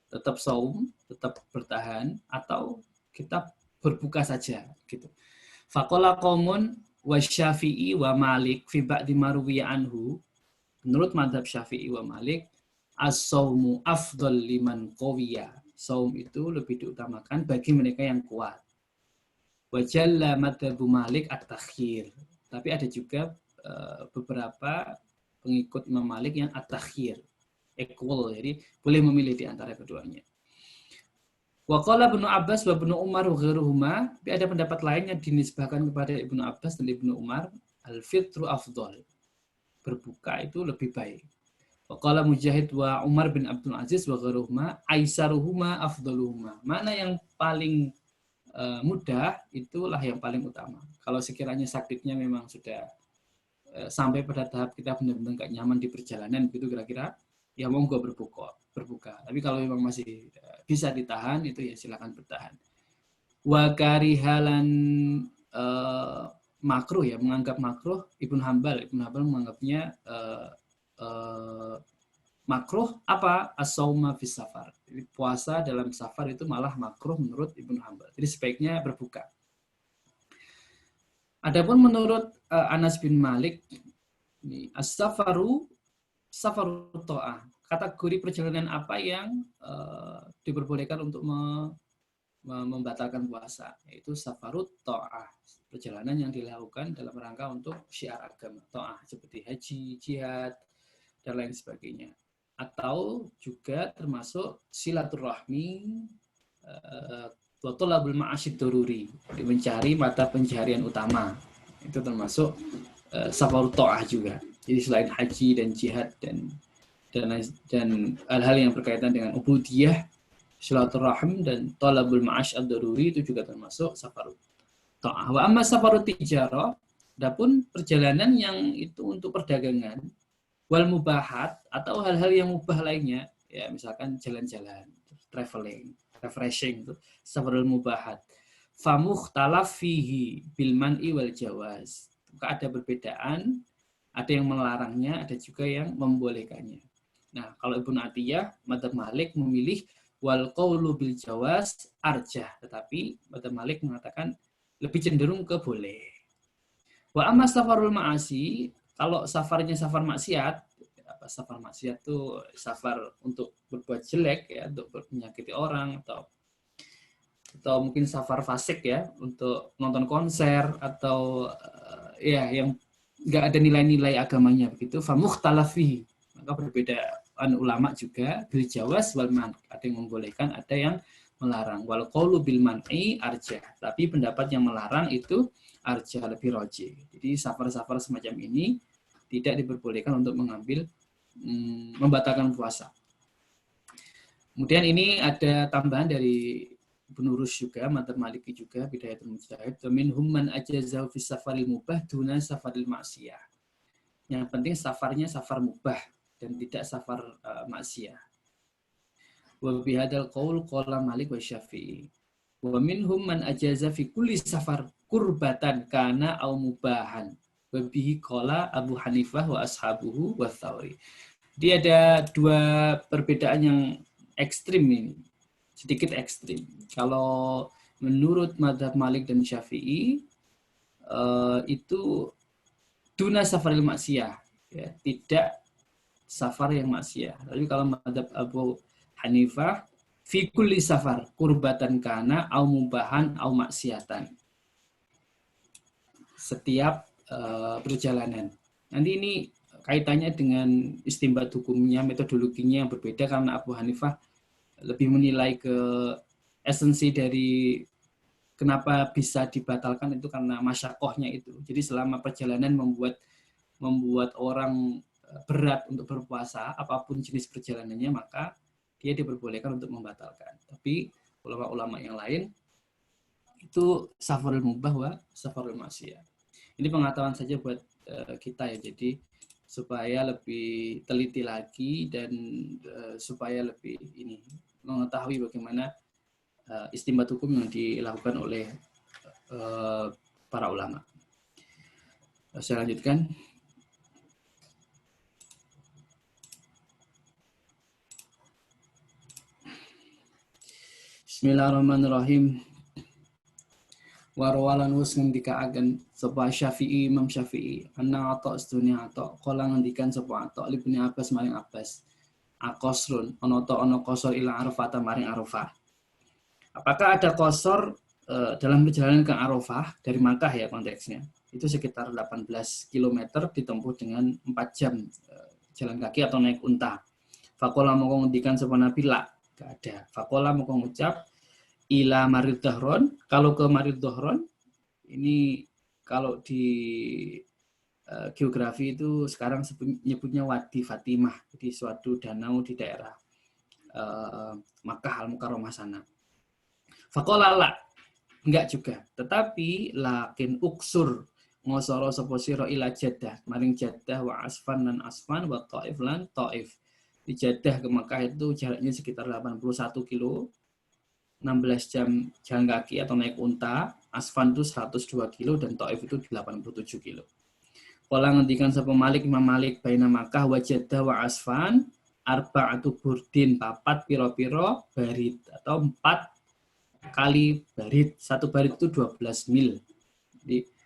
Tetap saum, tetap bertahan, atau kita berbuka saja gitu. Faqala qaumun wa Syafi'i wa Malik fi ba'di marwiya anhu. Menurut madhab Syafi'i wa Malik, as-saumu afdal liman qawiya. Saum itu lebih diutamakan bagi mereka yang kuat. Wa jalla madhabu Malik at-takhir. Tapi ada juga beberapa pengikut Imam Malik yang at-takhir, equal, jadi boleh memilih di antara keduanya. Wa qala Ibnu Abbas wa Ibnu Umar wa ghairuhuma, tapi ada pendapat lain yang dinisbahkan kepada Ibnu Abbas dan Ibnu Umar, al-fitru afdal. Berbuka itu lebih baik. Wa qala Mujahid wa Umar bin Abdul Aziz wa ghairuhuma, aisaruhuma afdaluhuma. Mana yang paling mudah itulah yang paling utama. Kalau sekiranya sakitnya memang sudah sampai pada tahap kita benar-benar nggak nyaman di perjalanan, begitu kira-kira, ya monggo berbuka. Tapi kalau memang masih bisa ditahan, itu ya silakan bertahan. Wa karihalan makruh, ya, menganggap makruh, Ibnu Hambal menganggapnya makruh apa? As-sauma fis safar. Jadi puasa dalam safar itu malah makruh menurut Ibnu Hambal. Jadi sebaiknya berbuka. Adapun menurut Anas bin Malik, as-safaru ta'ah. Kategori perjalanan apa yang diperbolehkan untuk membatalkan puasa, yaitu safarut ta'ah, perjalanan yang dilakukan dalam rangka untuk syiar agama, ta'ah, seperti haji, jihad, dan lain sebagainya. Atau juga termasuk silaturahmi, tolabul ma'asyid daruri, mencari mata pencaharian utama, itu termasuk safarut ta'ah juga. Jadi selain haji dan jihad dan hal-hal yang berkaitan dengan ubudiyah, silaturahim dan tolabul ma'ash ad-daruri, itu juga termasuk safarut ta'ah. Wa amma safarut tijarah, adapun perjalanan yang itu untuk perdagangan, wal mubahat, atau hal-hal yang mubah lainnya, ya misalkan jalan-jalan, traveling, refreshing, itu safarul mubahat. Famukhtalaf fihi bil man'i wal jawaz. Ada perbedaan, ada yang melarangnya, ada juga yang membolehkannya. Nah, kalau Ibnu Atiyah, Madzhab Malik memilih wal qawlu bil jawaz arjah, tetapi Madzhab Malik mengatakan lebih cenderung ke boleh. Wa amma safarul ma'asi, kalau safarnya safar maksiat, safar maksiat itu safar untuk berbuat jelek, ya, untuk menyakiti orang, atau mungkin safar fasik, ya, untuk nonton konser, atau ya yang nggak ada nilai-nilai agamanya begitu, famukhtalafi, maka berbeda ulama juga bil jawaz wal man, ada yang membolehkan, ada yang melarang. Wal qaulu bil man'i arjah, tapi pendapat yang melarang itu arjah, lebih rajih. Jadi safar-safar semacam ini tidak diperbolehkan untuk membatalkan puasa. Kemudian ini ada tambahan dari Ibnu Rushd juga, Madzhab Maliki juga, Bidayatul Mujtahid, minhum man ajazahu fi safaril mubah duna safaril maksiyah. Yang penting safarnya safar mubah dan tidak safar maksiyah. Wa bihadzal qaul qala Malik wa Syafi'i. Wa minhum man ajaza fi kulli safar kurbatan kana au mubahan. Wa bihi qala Abu Hanifah wa ashabuhu wa Tsauri. Dia ada dua perbedaan yang ekstrim ini, sedikit ekstrim. Kalau menurut Madzhab Malik dan Syafi'i, itu duna safaril maksiyah, ya, tidak safar yang maksiyah. Tapi kalau Madzhab Abu Hanifah, fi kulli safar kurbatan kana au mubahan au maksiyatan. Setiap perjalanan. Nanti ini kaitannya dengan istimbat hukumnya, metodologinya yang berbeda, karena Abu Hanifah lebih menilai ke esensi dari kenapa bisa dibatalkan itu karena masyakohnya itu. Jadi selama perjalanan membuat orang berat untuk berpuasa, apapun jenis perjalanannya, maka dia diperbolehkan untuk membatalkan. Tapi ulama-ulama yang lain itu safarul mubah wa safarul maksiyah. Ini pengetahuan saja buat kita, ya. Jadi supaya lebih teliti lagi dan supaya lebih mengetahui bagaimana istimbat hukum yang dilakukan oleh para ulama. Saya lanjutkan. Bismillahirrahmanirrahim. Warwalan wus ngendikaaken sapa Syafi'i Imam Syafi'i anna ato sedunia ato kala ngendikan sapa ato libni Abbas maring Abbas akosrun ana kosor ila Arafah maring Arafah. Apakah ada kosor dalam perjalanan ke Arafah dari Makkah ya konteksnya? Itu sekitar 18 km ditempuh dengan 4 jam jalan kaki atau naik unta. Fakola moko ngendikan sapa Nabi la, enggak ada. Fakola moko ngucap ila Marid Dahron, kalau ke Marid Dahron ini kalau di geografi itu sekarang nyebutnya Wadi Fatimah, jadi suatu danau di daerah Makkah Al-Mukarramah sana. Faqala la, enggak juga, tetapi lakin uksur ngosoro sapa sira ila Jeddah, maring Jeddah wa Asfan dan Asfan wa Taif lan Taif. Di Jeddah ke Makkah itu jaraknya sekitar 81 kilo. 16 jam jalan kaki atau naik unta, Asfan itu 102 kilo dan Taif itu 87 kilo. Kala ngendikan sapa Malik Imam Malik baina Makkah wa Jeddah wa Asfan arba'atu burdin, 4 piro-piro barit atau 4 kali barit. Satu barit itu 12 mil. Jadi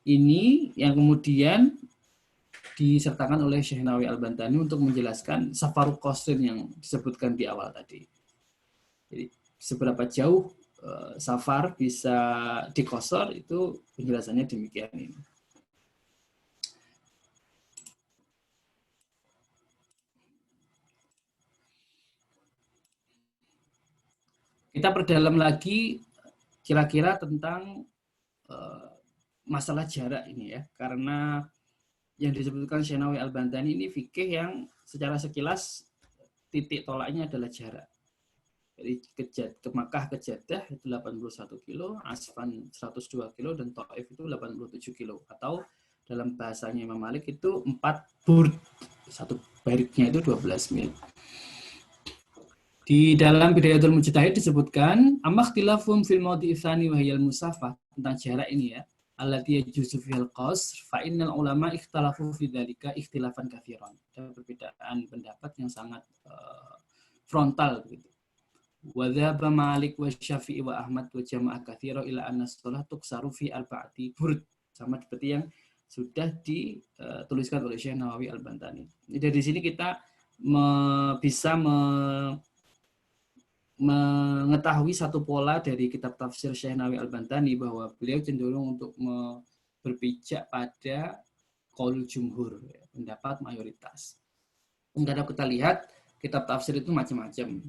ini yang kemudian disertakan oleh Syekh Nawawi Al-Bantani untuk menjelaskan safarul qasrin yang disebutkan di awal tadi. Jadi seberapa jauh safar bisa dikosor itu penjelasannya demikian ini. Kita perdalam lagi kira-kira tentang masalah jarak ini ya, karena yang disebutkan Syekh Nawawi Al-Bantani ini fikih yang secara sekilas titik tolaknya adalah jarak. Jadi ke Makkah ke Jeddah itu 81 kilo, Asfan 102 kilo, dan Taif itu 87 kilo. Atau dalam bahasanya Imam Malik itu 4 burd. Satu baritnya itu 12 mil. Di dalam Bidayatul Mujtahid disebutkan, amakhtilafum fil mawdi'i tsani wa hiyal musafah, tentang jarak ini ya. Allati yajuzu fil qasr fa innal ulama ikhtalafu fi dzalika ikhtilafan katsiran. Ada perbedaan pendapat yang sangat frontal begitu. Wa dzaba Malik wa Syafi'i wa Ahmad wa jamaah katsira ila anna shalah tuksaru fi arba'ati burd. Sama seperti yang sudah dituliskan oleh Syekh Nawawi Al-Bantani. Dari sini kita bisa mengetahui satu pola dari kitab tafsir Syekh Nawawi Al-Bantani bahwa beliau cenderung untuk berpijak pada qaul jumhur, pendapat mayoritas. Karena kita lihat kitab tafsir itu macam-macam.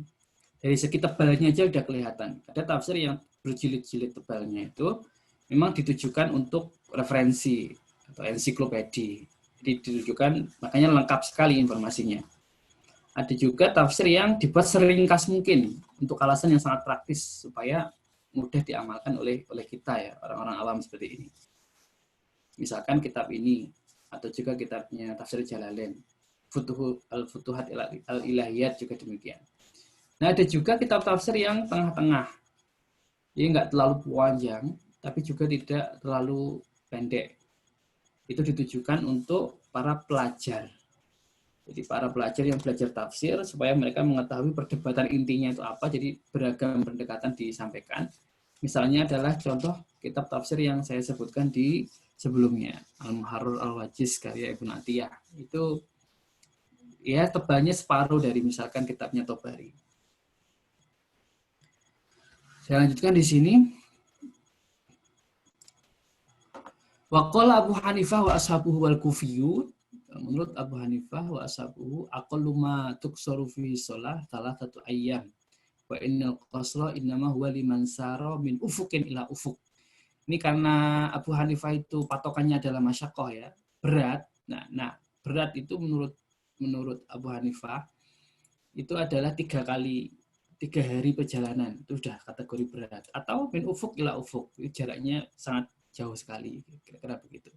Dari segi tebalnya aja udah kelihatan. Ada tafsir yang berjilid-jilid tebalnya itu memang ditujukan untuk referensi atau ensiklopedi. Jadi ditujukan, makanya lengkap sekali informasinya. Ada juga tafsir yang dibuat seringkas mungkin untuk alasan yang sangat praktis supaya mudah diamalkan oleh kita ya, orang-orang awam seperti ini. Misalkan kitab ini atau juga kitabnya Tafsir Jalalain, Al-Futuhat Al-Ilahiyat juga demikian. Nah, ada juga kitab tafsir yang tengah-tengah. Jadi nggak terlalu panjang, tapi juga tidak terlalu pendek. Itu ditujukan untuk para pelajar. Jadi para pelajar yang belajar tafsir supaya mereka mengetahui perdebatan intinya itu apa, jadi beragam pendekatan disampaikan. Misalnya adalah contoh kitab tafsir yang saya sebutkan di sebelumnya, Al-Muharrar Al-Wajiz karya Ibnu Atiyah. Itu ya tebalnya separuh dari misalkan kitabnya Tobari. Saya lanjutkan di sini. Wa qala Abu Hanifah wa ashabuhu wal Kufiyyu. Menurut Abu Hanifah wa ashabuhu aqallu ma tuksaru fi shalah 3 ayyam. Wa innal qasra innama huwa liman sara min ufuqin ila ufuq. Ini karena Abu Hanifah itu patokannya adalah masyaqqah ya, berat. Nah, berat itu menurut Abu Hanifah itu adalah 3 hari perjalanan, itu sudah kategori berat. Atau min ufuq ila ufuq, jaraknya sangat jauh sekali, kira-kira begitu.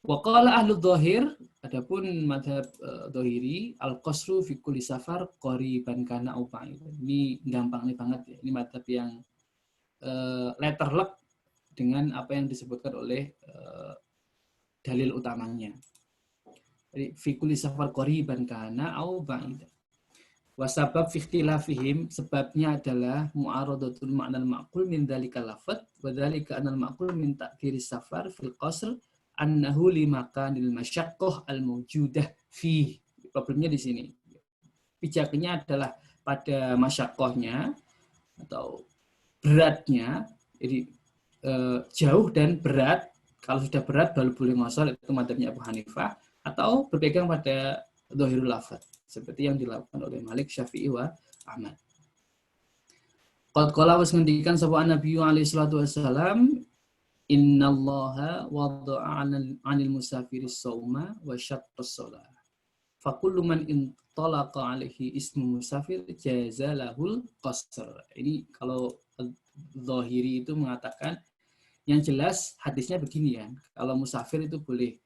Wa qala ahlu dhahir, adapun madhab dhahiri, al-qasru fi kulli safar qariban kana upang. Ini gampang nih banget ya. Ini madhab yang letterlek dengan apa yang disebutkan oleh dalil utamanya. Jadi fikul safar qoriban kana au ba'ida. Wasabab fi ikhtilafihim, sebabnya adalah mu'aradatul ma'nal ma'qul min dzalikal lafadz wa dzalika anal ma'qul min ta'khiri safar fil qasr annahu li makanil masyaqqah al mawjudah fi. Problemnya di sini. Bijaknya adalah pada masyaqqahnya atau beratnya, jadi jauh dan berat. Kalau sudah berat baru boleh ngosor, itu madzhabnya Abu Hanifah, atau berpegang pada dhahirul lafadz seperti yang dilakukan oleh Malik, Syafi'i wa Ahmad. Qad qala was ngendikan sapa Nabi alaihi salatu wasalam, innallaha wada'a 'anil musafiris shauma wa syaqqas shalah. Fa kullu man intalaqa alaihi ismu musafir jazalahul qasr. Ini kalau Zahiri itu mengatakan, yang jelas hadisnya begini ya, kalau musafir itu boleh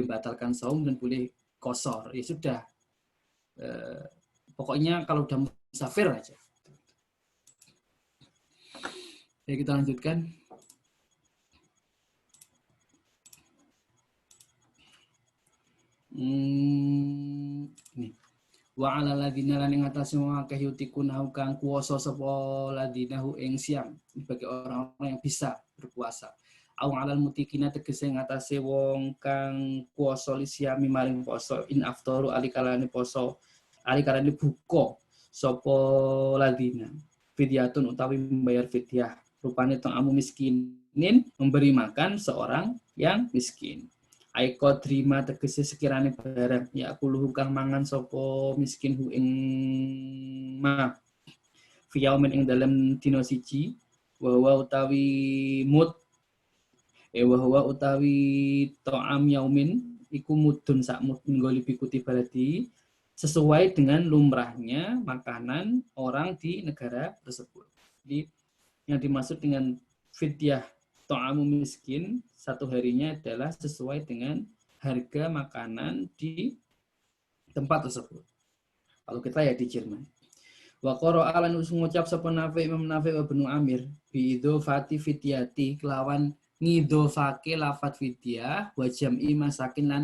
batalkan saum dan boleh qasar. Ya sudah. Pokoknya kalau udah musafir aja. Ya, kita lanjutkan. Nih. Wa 'alal ladzina lan ing atase wong akeh yutikunahu kang kuwasa sapa ladzinahu ing siam, bagi orang-orang yang bisa berpuasa. Au 'alal mutikina tegese ing atase wong kang kuwasa li siami maring poso in aftaru alikalane poso alikalane buka sapa ladzina. Fidyatun utawi membayar fidyah, rupane ta'amu miskinin, memberi makan seorang yang miskin. Aiko terima tegese sekirane barang ya kuluhu kang mangan sapa miskin hu ing ma fi yaumin ing dalem dina siji wa utawi ta'am yaumin iku mudun sak mudun golibi kutibati sesuai dengan lumrahnya makanan orang di negara tersebut. Jadi yang dimaksud dengan fidyah ta'amu miskin satu harinya adalah sesuai dengan harga makanan di tempat tersebut. Kalau kita ya di Jerman. Wa qara'a lan ngucap sapa Nafi' Imam Nafi' wa Ibnu Amir bi idzofati fidyati kelawan ngidofake lafat fidyah wa jam'i masakin lan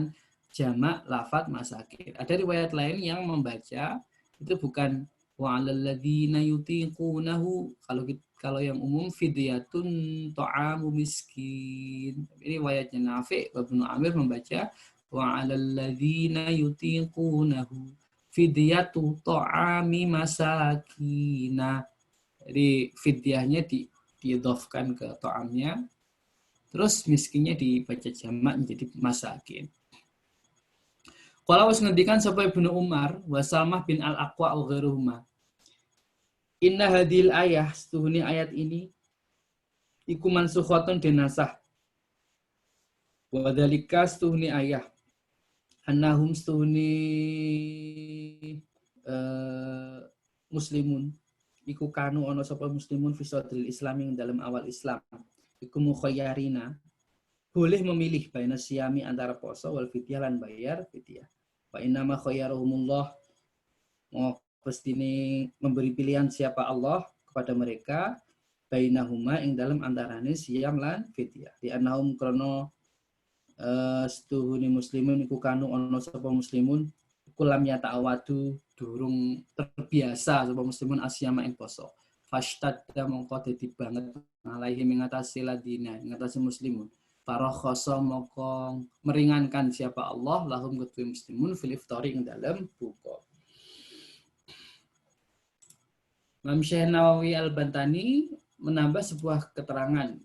jamak lafat masakin. Ada riwayat lain yang membaca itu bukan wa 'alal ladzina yutiqunahu, kalau yang umum fidyatun ta'amu miskin. Ini riwayatnya Nafi' wa Ibnu Amir membaca wa 'alal ladzina yutiqunahu fidyatu ta'ami masakina. Jadi fidyahnya diidhofkan ke ta'amnya, terus miskinnya dibaca jamak menjadi masakin. Qala was ngendikan sapa Ibnu Umar wa Salmah bin Al-Aqwa au ghairuhuma. Inna hadil ayah, setuhuni ayat ini iku mansukhatun dinasah. Wa dzalika setuhuni ayah annahum setuhuni muslimun iku kanu ana sapa muslimun fi sadril islami ing dalam awal Islam iku mukhayyarina, boleh memilih baina siyami antara poso wal fidyah lan bayar fidyah. Wa inna ma khayyaruhumullah, pastine memberi pilihan siapa Allah kepada mereka bainahuma ing dalam antarane siyam lan fidyah. Di annahum krono setuhuni muslimun iku kanu ana sapa muslimun iku lam yata'awadu durung terbiasa sapa muslimun asyama ing poso. Fashtadda mongko dadi banget alaihi mengatasi ladina mengatasi muslimun. Farokhasa mongko meringankan siapa Allah lahum kedue muslimun fil iftari ing dalam buka. Imam Syekh Nawawi Al-Bantani menambah sebuah keterangan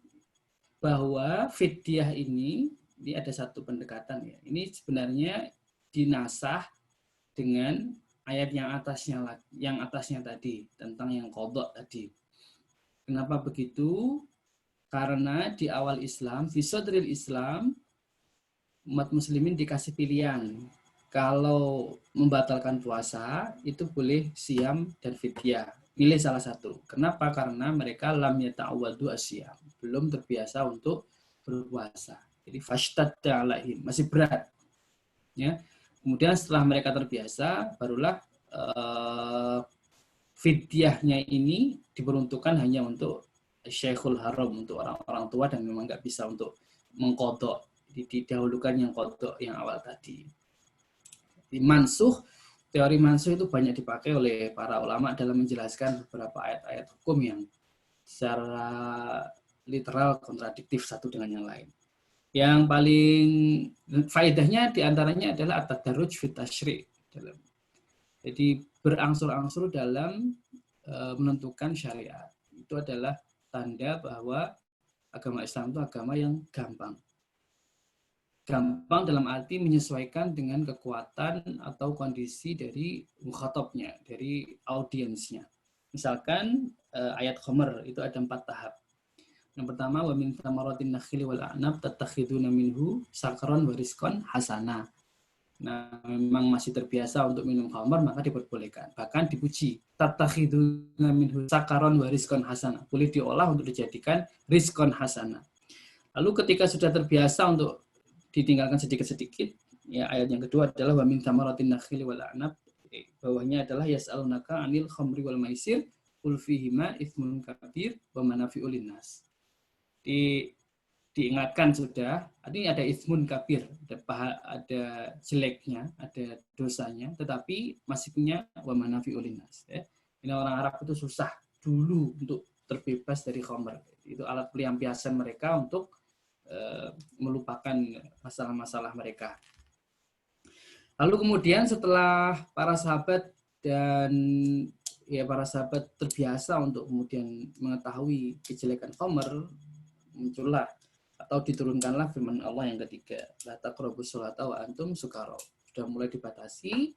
bahwa fidyah ini ada satu pendekatan ya. Ini sebenarnya dinasah dengan ayat yang atasnya tadi tentang yang qadha tadi. Kenapa begitu? Karena di awal Islam, fi sadril Islam, umat muslimin dikasih pilihan. Kalau membatalkan puasa, itu boleh siam dan fidyah. Pilih salah satu. Kenapa? Karena mereka lam yata'awwadu asyam. Belum terbiasa untuk berpuasa. Jadi fashtadda alaihim, masih berat. Ya. Kemudian setelah mereka terbiasa, barulah fidyahnya ini diperuntukkan hanya untuk Syekhul Haram untuk orang-orang tua dan memang nggak bisa untuk mengkodok, didahulukan yang kodok yang awal tadi. Di mansuh, teori mansuh itu banyak dipakai oleh para ulama dalam menjelaskan beberapa ayat-ayat hukum yang secara literal kontradiktif satu dengan yang lain. Yang paling faedahnya diantaranya adalah at-tadarruj fit tasyri'. Jadi berangsur-angsur dalam menentukan syariat. Itu adalah tanda bahwa agama Islam itu agama yang gampang. Gampang dalam arti menyesuaikan dengan kekuatan atau kondisi dari mukhatabnya, dari audiensnya. Misalkan ayat Qamar itu ada 4 tahap. Yang pertama, wa min thamaratin nakhili wal a'nab tattakhiduna minhu sakaron wa rizqan hasana. Nah, memang masih terbiasa untuk minum khamar maka diperbolehkan. Bahkan dipuji. Tattakhiduna minhu sakaron wa rizqan hasana. Boleh diolah untuk dijadikan rizqan hasana. Lalu ketika sudah terbiasa untuk ditinggalkan sedikit-sedikit, ya ayat yang kedua adalah wa min thamaratin nakhili wal a'nab. Bawahnya adalah yas'alunaka 'anil khamri wal maisir qul fihima itsmun kabir wa manafi'u linnas. Diingatkan sudah, artinya ada itsmun kabir, ada jeleknya, ada dosanya, tetapi masih punya wa manafi'u linnas. Ya. Ini orang Arab itu susah dulu untuk terbebas dari khamr. Itu alat pelampiasan mereka untuk melupakan masalah-masalah mereka. Lalu kemudian setelah para sahabat terbiasa untuk kemudian mengetahui kejelekan khamr, muncullah atau diturunkanlah firman Allah yang ketiga, la taqrabus sholata wa antum sukara. Sudah mulai dibatasi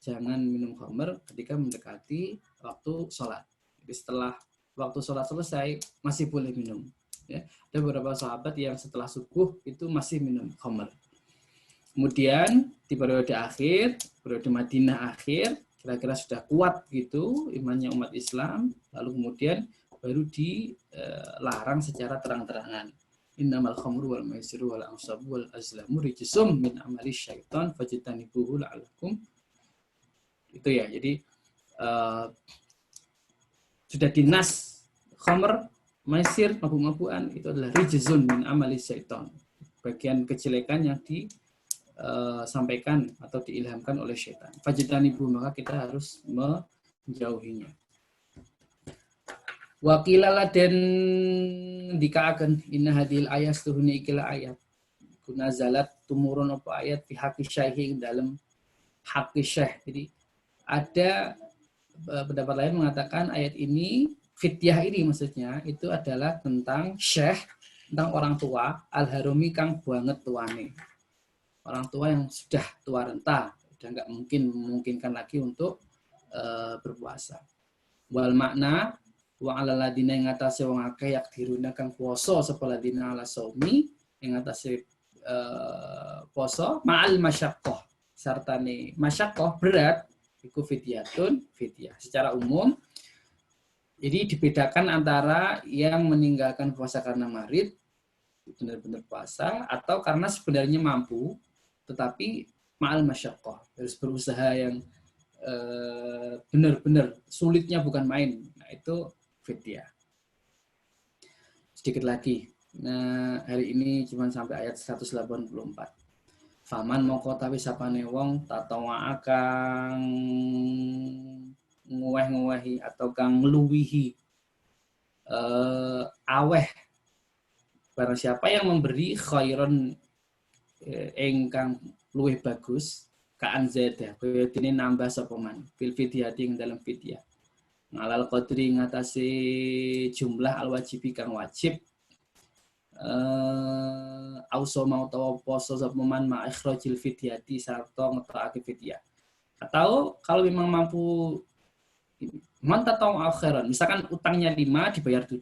jangan minum khamr ketika mendekati waktu sholat. Jadi setelah waktu sholat selesai masih boleh minum. Ya, ada beberapa sahabat yang setelah subuh itu masih minum khamr. Kemudian di periode akhir, periode Madinah akhir, kira-kira sudah kuat gitu imannya umat Islam, lalu kemudian baru dilarang secara terang-terangan. Innamal khamru wal maisiru wal ansabu wal azlamu rijsum min amali syaitan fajtanibuhu la'allakum. Itu ya, jadi sudah dinas khamr, maisir, mabuk-mabukan itu adalah rijzun min amali syaitan, bagian kejelekan yang disampaikan atau diilhamkan oleh syaitan. Fajtanibu, maka kita harus menjauhinya. Wakilala dan dikaakan inna hadil ayat tuhuni ikilah ayat guna zalat tumurun apa ayat fi haqi syaihi dalam haqi syaih. Jadi ada pendapat lain mengatakan ayat ini, fidyah ini maksudnya itu adalah tentang syekh, tentang orang tua al-harumi kang banget tuane, orang tua yang sudah tua renta, sudah nggak memungkinkan lagi untuk berpuasa. Wal makna wa 'alal ladina ing atase wong akeh yak diruna kang puasa sapa ladina ala saumi ing atase poso ma'al masyaqqah, sartane masyaqqah berat iku fidyatun fidyah secara umum. Jadi dibedakan antara yang meninggalkan puasa karena marid, benar-benar puasa, atau karena sebenarnya mampu tetapi ma'al masyaqqah, harus berusaha yang benar-benar sulitnya bukan main. Nah, itu fidyah. Sedikit lagi. Nah, hari ini cuma sampai ayat 184. Faman mongko tawi sapane wong tatawa kang nguweh-nguwehi atau kang ngluwihi aweh, barang siapa yang memberi khairon ingkang luwih bagus kaan zaidah kaya dene nambah sapa man fil fidyah ing dalam fidyah ngalal qadri ngatasi jumlah al-wajibi kang wajib auso mau tawa poso sapa man ma ikhrajil fidyati sarta ngetokake fidyah. Atau kalau memang mampu mantatau akhiran, misalkan utangnya 5 dibayar 7,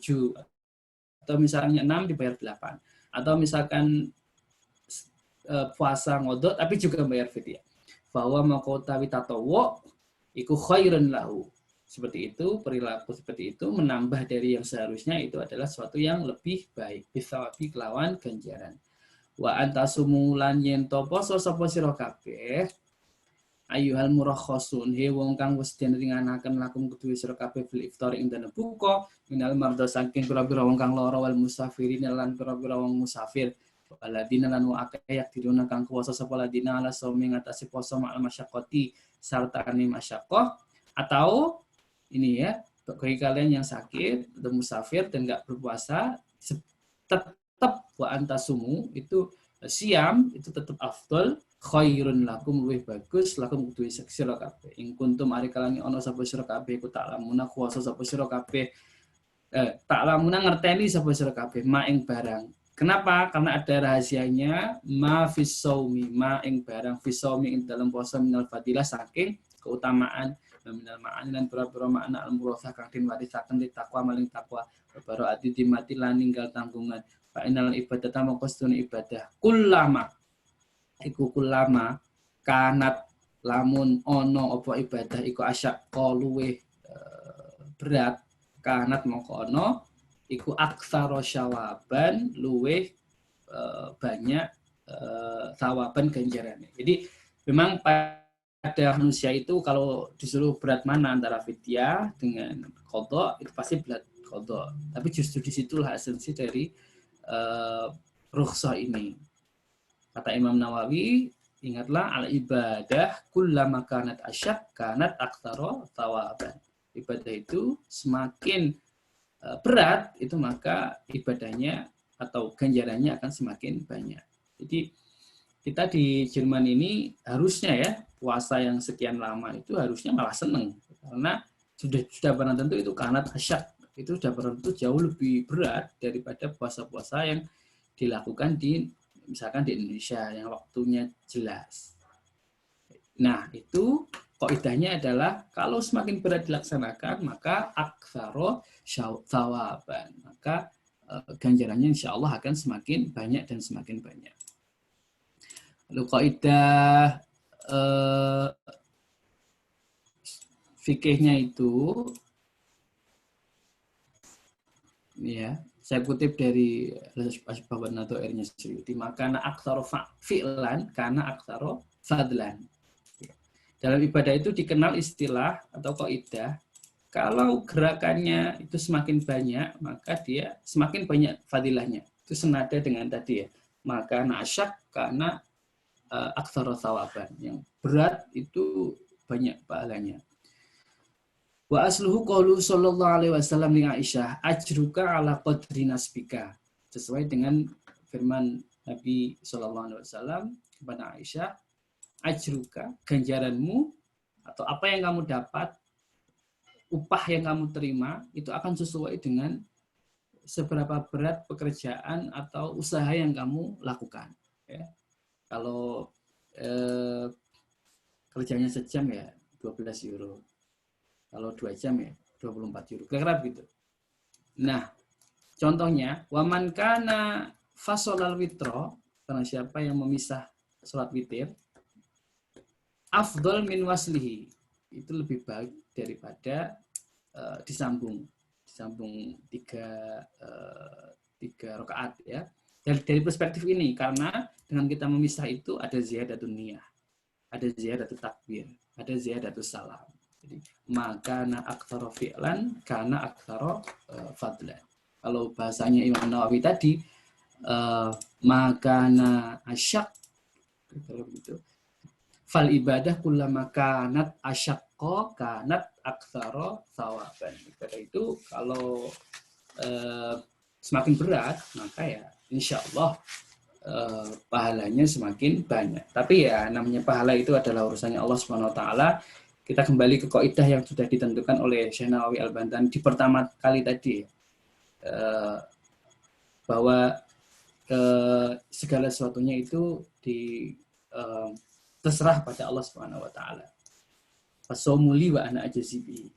atau misalnya 6 dibayar 8, atau misalkan puasa ngodot tapi juga bayar fidyah. Bahwa makota witatawo iku khairun lahu. Seperti itu, perilaku seperti itu menambah dari yang seharusnya itu adalah sesuatu yang lebih baik. Bisawabi kelawan ganjaran. Wa antasumulan yen to poso sapa sira kabeh Ayyuhal murakhasun he wong kang wis den ringanaken lakum kedue sira kabeh fil iftar ing dalem buka minal mardo saking pira-pira wong kang lara wal musafirin lan pira-pira wong musafir waladina lan wa akeh yak diruna kang kuwasa sapa ladina ala saumi ngatasi poso ma'al masyaqqati sarta ani masyaqqah atau ini ya bagi kalian yang sakit atau musafir dan enggak berpuasa tetap wa antasumu itu siam itu tetap afdal khairun lakum luwih bagus lakum kudu sira kabeh ing kuntum ari kalangi ana sapa sira kabeh ku tak lamuna kuwasa sapa sira kabeh tak lamuna ngerteni sapa sira kabeh ma ing barang. Kenapa? Karena ada rahasianya ma fis saumi ma ing barang fis saumi ing dalam puasa minal fadilah saking keutamaan minal ma'ani lan pira-pira makna al-murasah kang den warisaken di takwa maling takwa baru ati dimati lan ninggal tanggungan fa inal ibadata maqsudun ibadah kullama iku kulama kanat lamun ono apa ibadah iku asyak luweh berat kanat mongko ono iku aksara syawaban luweh banyak sawaban ganjarannya. Jadi memang pada manusia itu kalau disuruh berat mana antara fidyah dengan qadha itu pasti berat qadha. Tapi justru disitulah esensi dari rukhsah ini. Kata Imam Nawawi, ingatlah al ibadah kullama kanat asyak kanat aktsara thawaban. Ibadah itu semakin berat itu maka ibadahnya atau ganjarannya akan semakin banyak. Jadi kita di Jerman ini harusnya ya puasa yang sekian lama itu harusnya malah seneng karena sudah barang tentu itu kanat asyak itu sudah barang tentu jauh lebih berat daripada puasa-puasa yang dilakukan di misalkan di Indonesia yang waktunya jelas. Nah, itu kaidahnya adalah kalau semakin berat dilaksanakan, maka aktsara thawaban. Maka ganjarannya insya Allah akan semakin banyak dan semakin banyak. Lalu kaidah fikihnya itu ya saya kutip dari Asbab an-Nadhairnya Suyuti, makana aktsara fi'lan kana aktsara fadlan. Dalam ibadah itu dikenal istilah atau kaidah kalau gerakannya itu semakin banyak maka dia semakin banyak fadilahnya. Itu senada dengan tadi ya. Maka nasyak karena aktsara thawaban. Yang berat itu banyak pahalanya. Wa asluhu qaulu sallallahu alaihi wasallam li Aisyah ajruka ala qadri nasbika sesuai dengan firman Nabi sallallahu alaihi wasallam kepada Aisyah ajruka ganjaranmu atau apa yang kamu dapat upah yang kamu terima itu akan sesuai dengan seberapa berat pekerjaan atau usaha yang kamu lakukan ya. Kalau kerjanya sejam ya 12 euro. Kalau 2 jam ya 24 euro. Kira-kira begitu. Nah, contohnya waman kana fasolal witro, karena siapa yang memisah sholat witir, afdol min waslihi, itu lebih baik daripada disambung 3 rakaat ya. Dari perspektif ini, karena dengan kita memisah itu ada ziyadatun niyah, ada ziyadatut takbir, ada ziyadatus salam. Jadi maka na aktsara fi'lan kana aktsara fadlan. Kalau bahasanya Imam Nawawi tadi maka na asyak gitu. Fal ibadah kullama kanat asyaqqa kanat aktsara thawaban. Ibadah itu kalau semakin berat maka ya insyaallah pahalanya semakin banyak. Tapi ya namanya pahala itu adalah urusannya Allah Subhanahu wa taala. Kita kembali ke kaidah yang sudah ditentukan oleh Syekh Nawawi Al-Bantan di pertama kali tadi bahwa segala sesuatunya itu terserah pada Allah Subhanahu wa taala. Fasomuli wa ana ajazibi.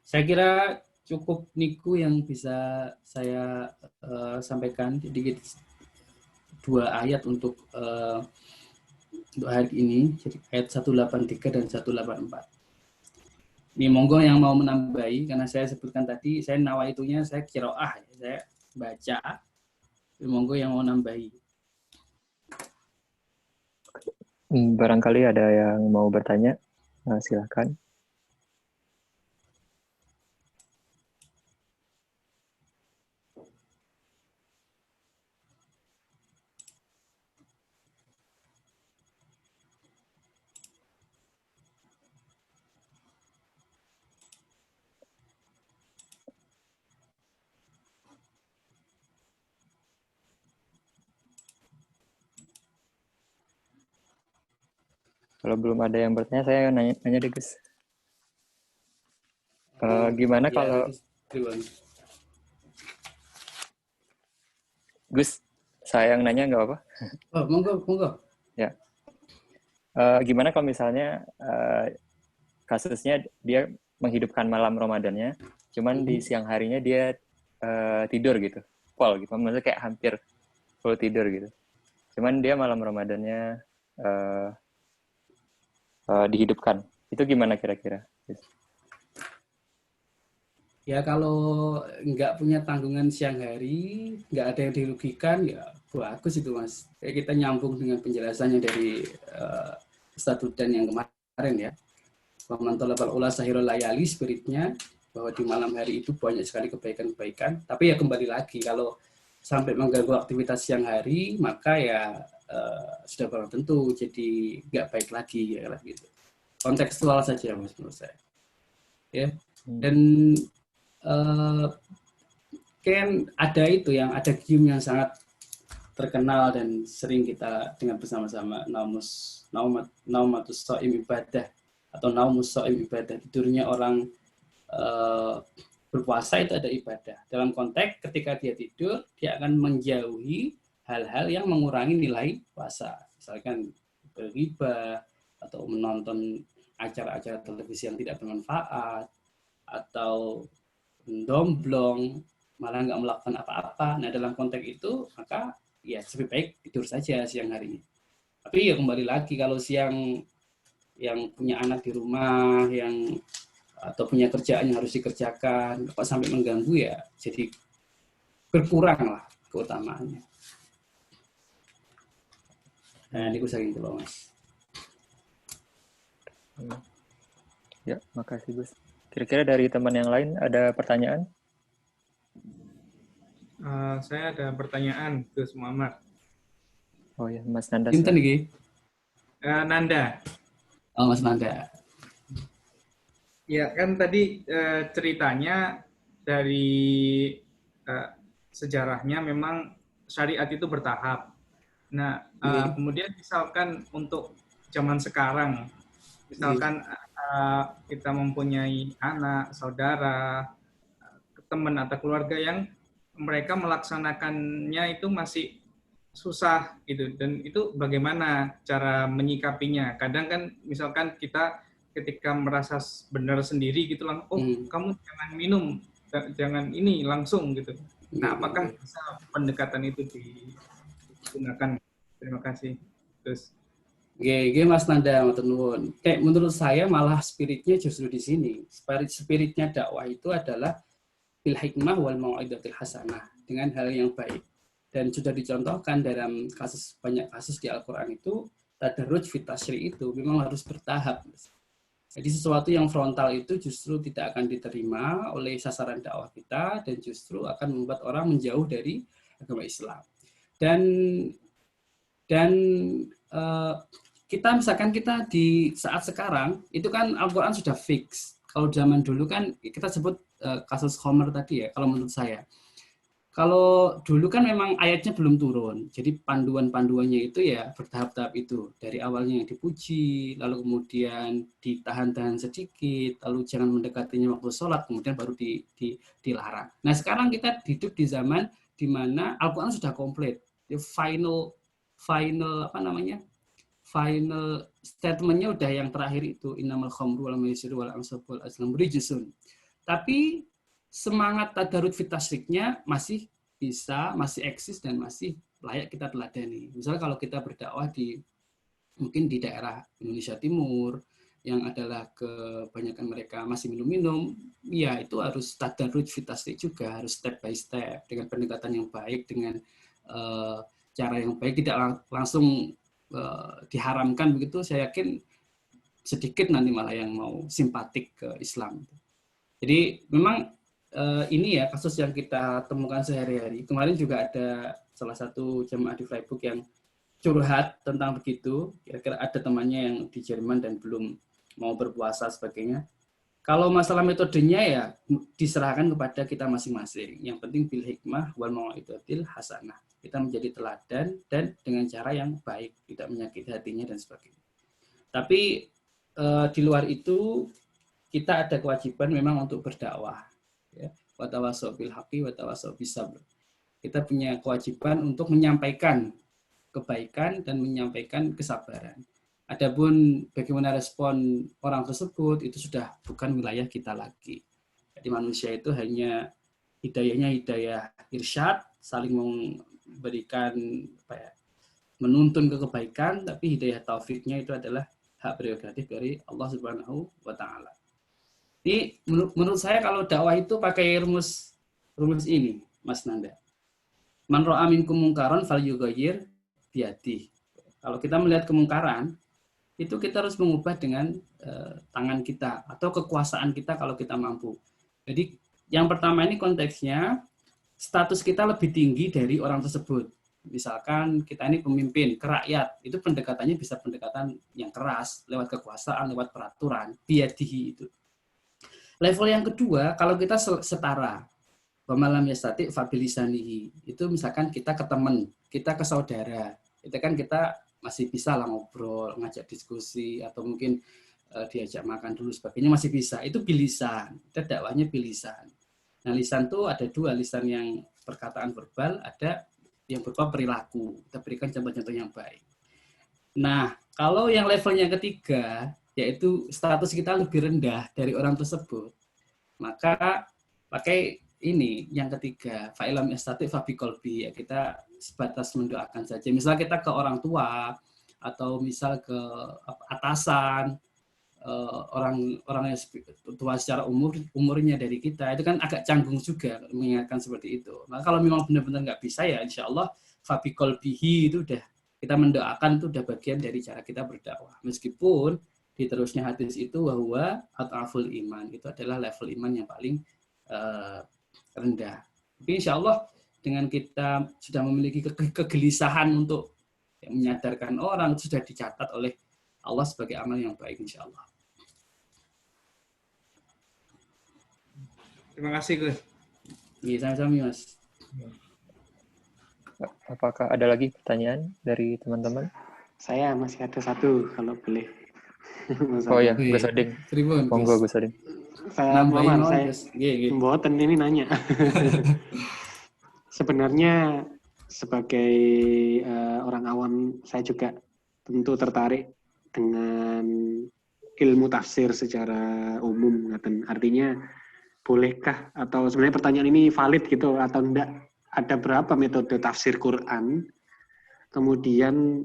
Saya kira cukup niku yang bisa saya sampaikan sedikit 2 ayat untuk hari ini, jadi ayat 183 dan 184. Ini monggo yang mau menambahi, karena saya sebutkan tadi, saya nawaitunya saya qiraah, saya baca. Monggo yang mau nambahi. Barangkali ada yang mau bertanya, silakan. Kalau belum ada yang bertanya, saya nanya deh, Gus. Gimana Ya, kalau nanti Triwan. Gus, saya yang nanya nggak apa? Oh, monggo, monggo. Ya. Gimana kalau misalnya kasusnya dia menghidupkan malam Ramadannya, cuman di siang harinya dia tidur gitu, full gitu, maksudnya kayak hampir full tidur gitu. Cuman dia malam Ramadannya dihidupkan. Itu gimana kira-kira? Ya kalau nggak punya tanggungan siang hari, nggak ada yang dirugikan, ya bagus itu Mas. Kayak kita nyambung dengan penjelasannya dari Ustadz Udan yang kemarin ya. Waman tolabal ula sahirul layali, spiritnya bahwa di malam hari itu banyak sekali kebaikan-kebaikan. Tapi ya kembali lagi, kalau sampai mengganggu aktivitas siang hari, maka ya sudah barang tentu jadi nggak baik lagi ya gitu. Kontekstual saja Mas menurut saya. Ya. Dan kan ada itu yang ada game yang sangat terkenal dan sering kita dengar bersama-sama, naumatus so'im ibadah atau naumus so'im ibadah, tidurnya orang berpuasa itu ada ibadah. Dalam konteks ketika dia tidur, dia akan menjauhi hal-hal yang mengurangi nilai puasa, misalkan bergibah atau menonton acara-acara televisi yang tidak bermanfaat atau domblong, malah nggak melakukan apa-apa. Nah dalam konteks itu maka ya lebih baik tidur saja siang harinya. Tapi ya kembali lagi, kalau siang yang punya anak di rumah, yang atau punya kerjaan yang harus dikerjakan, kok sampai mengganggu, ya jadi berkurang lah keutamaannya. Nah ini saya gitu loh Mas. Ya, makasih Gus. Kira-kira dari teman yang lain ada pertanyaan? Saya ada pertanyaan, Gus Muhammad. Oh ya, Mas Nanda. Pinten iki? Nanda. Oh, Mas Nanda. Ya, kan tadi ceritanya dari sejarahnya memang syariat itu bertahap. Nah, kemudian misalkan untuk zaman sekarang, misalkan kita mempunyai anak, saudara, teman atau keluarga yang mereka melaksanakannya itu masih susah gitu, dan itu bagaimana cara menyikapinya? Kadang kan misalkan kita ketika merasa benar sendiri gitu langsung, oh kamu jangan minum, jangan ini langsung gitu. Nah, apakah bisa pendekatan itu digunakan? Terima kasih. Terus Oke, Mas Nanda, matur nuwun. Kayak menurut saya malah spiritnya justru di sini. Spiritnya dakwah itu adalah bil hikmah wal mau'izatil hasanah, dengan hal yang baik. Dan sudah dicontohkan dalam banyak kasus di Al-Qur'an itu, tadarruj fit tasyri' itu memang harus bertahap. Jadi sesuatu yang frontal itu justru tidak akan diterima oleh sasaran dakwah kita dan justru akan membuat orang menjauh dari agama Islam. Dan kita di saat sekarang itu kan Al-Quran sudah fix. Kalau zaman dulu kan kita sebut kasus Homer tadi ya, kalau menurut saya. Kalau dulu kan memang ayatnya belum turun, jadi panduan-panduannya itu ya bertahap-tahap itu. Dari awalnya yang dipuji, lalu kemudian ditahan-tahan sedikit, lalu jangan mendekatinya waktu sholat, kemudian baru dilarang. Nah sekarang kita hidup di zaman di mana Al-Quran sudah komplit, final statementnya udah yang terakhir itu, innamal khamru wal maisiru wal ansab wal azlam rijsun. Tapi semangat tadarut fit tasyriknya masih eksis dan masih layak kita teladani. Misalnya kalau kita berdakwah mungkin di daerah Indonesia Timur yang adalah kebanyakan mereka masih minum-minum, ya itu harus tadarut fit tasyrik juga, harus step by step dengan pendekatan yang baik, dengan cara yang baik, tidak langsung diharamkan begitu, saya yakin sedikit nanti malah yang mau simpatik ke Islam. Jadi memang ini ya kasus yang kita temukan sehari-hari. Kemarin juga ada salah satu jemaah di Freiburg yang curhat tentang begitu. Kira-kira ada temannya yang di Jerman dan belum mau berpuasa sebagainya. Kalau masalah metodenya ya diserahkan kepada kita masing-masing. Yang penting bil hikmah wal mau'izatil hasanah. Kita menjadi teladan dan dengan cara yang baik, tidak menyakiti hatinya dan sebagainya. Tapi di luar itu kita ada kewajiban memang untuk berdakwah. Ya. Wa tawassaw bil haqqi wa tawassaw bis sabr. Kita punya kewajiban untuk menyampaikan kebaikan dan menyampaikan kesabaran. Adapun bagaimana respon orang tersebut itu sudah bukan wilayah kita lagi. Jadi manusia itu hanya hidayahnya hidayah irsyad, saling memberikan menuntun ke kebaikan, tapi hidayah taufiknya itu adalah hak prerogatif dari Allah Subhanahu wa taala. Jadi menurut saya kalau dakwah itu pakai rumus ini, Mas Nanda. Man ra'a minkum mungkaran falyughayyir biyadihi. Kalau kita melihat kemungkaran, itu kita harus mengubah dengan tangan kita atau kekuasaan kita kalau kita mampu. Jadi yang pertama ini konteksnya status kita lebih tinggi dari orang tersebut. Misalkan kita ini pemimpin ke rakyat, itu pendekatannya bisa pendekatan yang keras lewat kekuasaan, lewat peraturan, biyadihi itu. Level yang kedua, kalau kita setara, pemalam yastati fabilisanihi, itu misalkan kita ke teman, kita ke saudara, itu kan kita masih bisa lah ngobrol, ngajak diskusi, atau mungkin diajak makan dulu sebagainya masih bisa. Itu bilisan, kita dakwahnya bilisan. Nah lisan itu ada dua, lisan yang perkataan verbal, ada yang berupa perilaku. Kita berikan contoh-contoh yang baik. Nah kalau yang levelnya ketiga, yaitu status kita lebih rendah dari orang tersebut, maka pakai ini yang ketiga, fa'ilam yastati fabi qalbi, ya kita sebatas mendoakan saja. Misal kita ke orang tua atau misal ke atasan, orang yang tua secara umurnya dari kita, itu kan agak canggung juga mengingatkan seperti itu. Nah kalau memang benar-benar nggak bisa ya insya Allah fabi qalbihi itu udah kita mendoakan, itu udah bagian dari cara kita berdakwah. Meskipun diterusnya hadis itu bahwa at'aful iman, itu adalah level iman yang paling rendah. Tapi insya Allah dengan kita sudah memiliki kegelisahan untuk menyadarkan orang, itu sudah dicatat oleh Allah sebagai amal yang baik insya Allah. Terima kasih Gus. Iya, sama-sama Mas. Apakah ada lagi pertanyaan dari teman-teman? Saya masih ada satu kalau boleh. Oh ya, Gus Oding. Monggo Gus Oding. Saya mboten ini nanya. Sebenarnya sebagai orang awam saya juga tentu tertarik dengan ilmu tafsir secara umum. Artinya bolehkah atau sebenarnya pertanyaan ini valid gitu atau enggak? Ada berapa metode tafsir Quran? Kemudian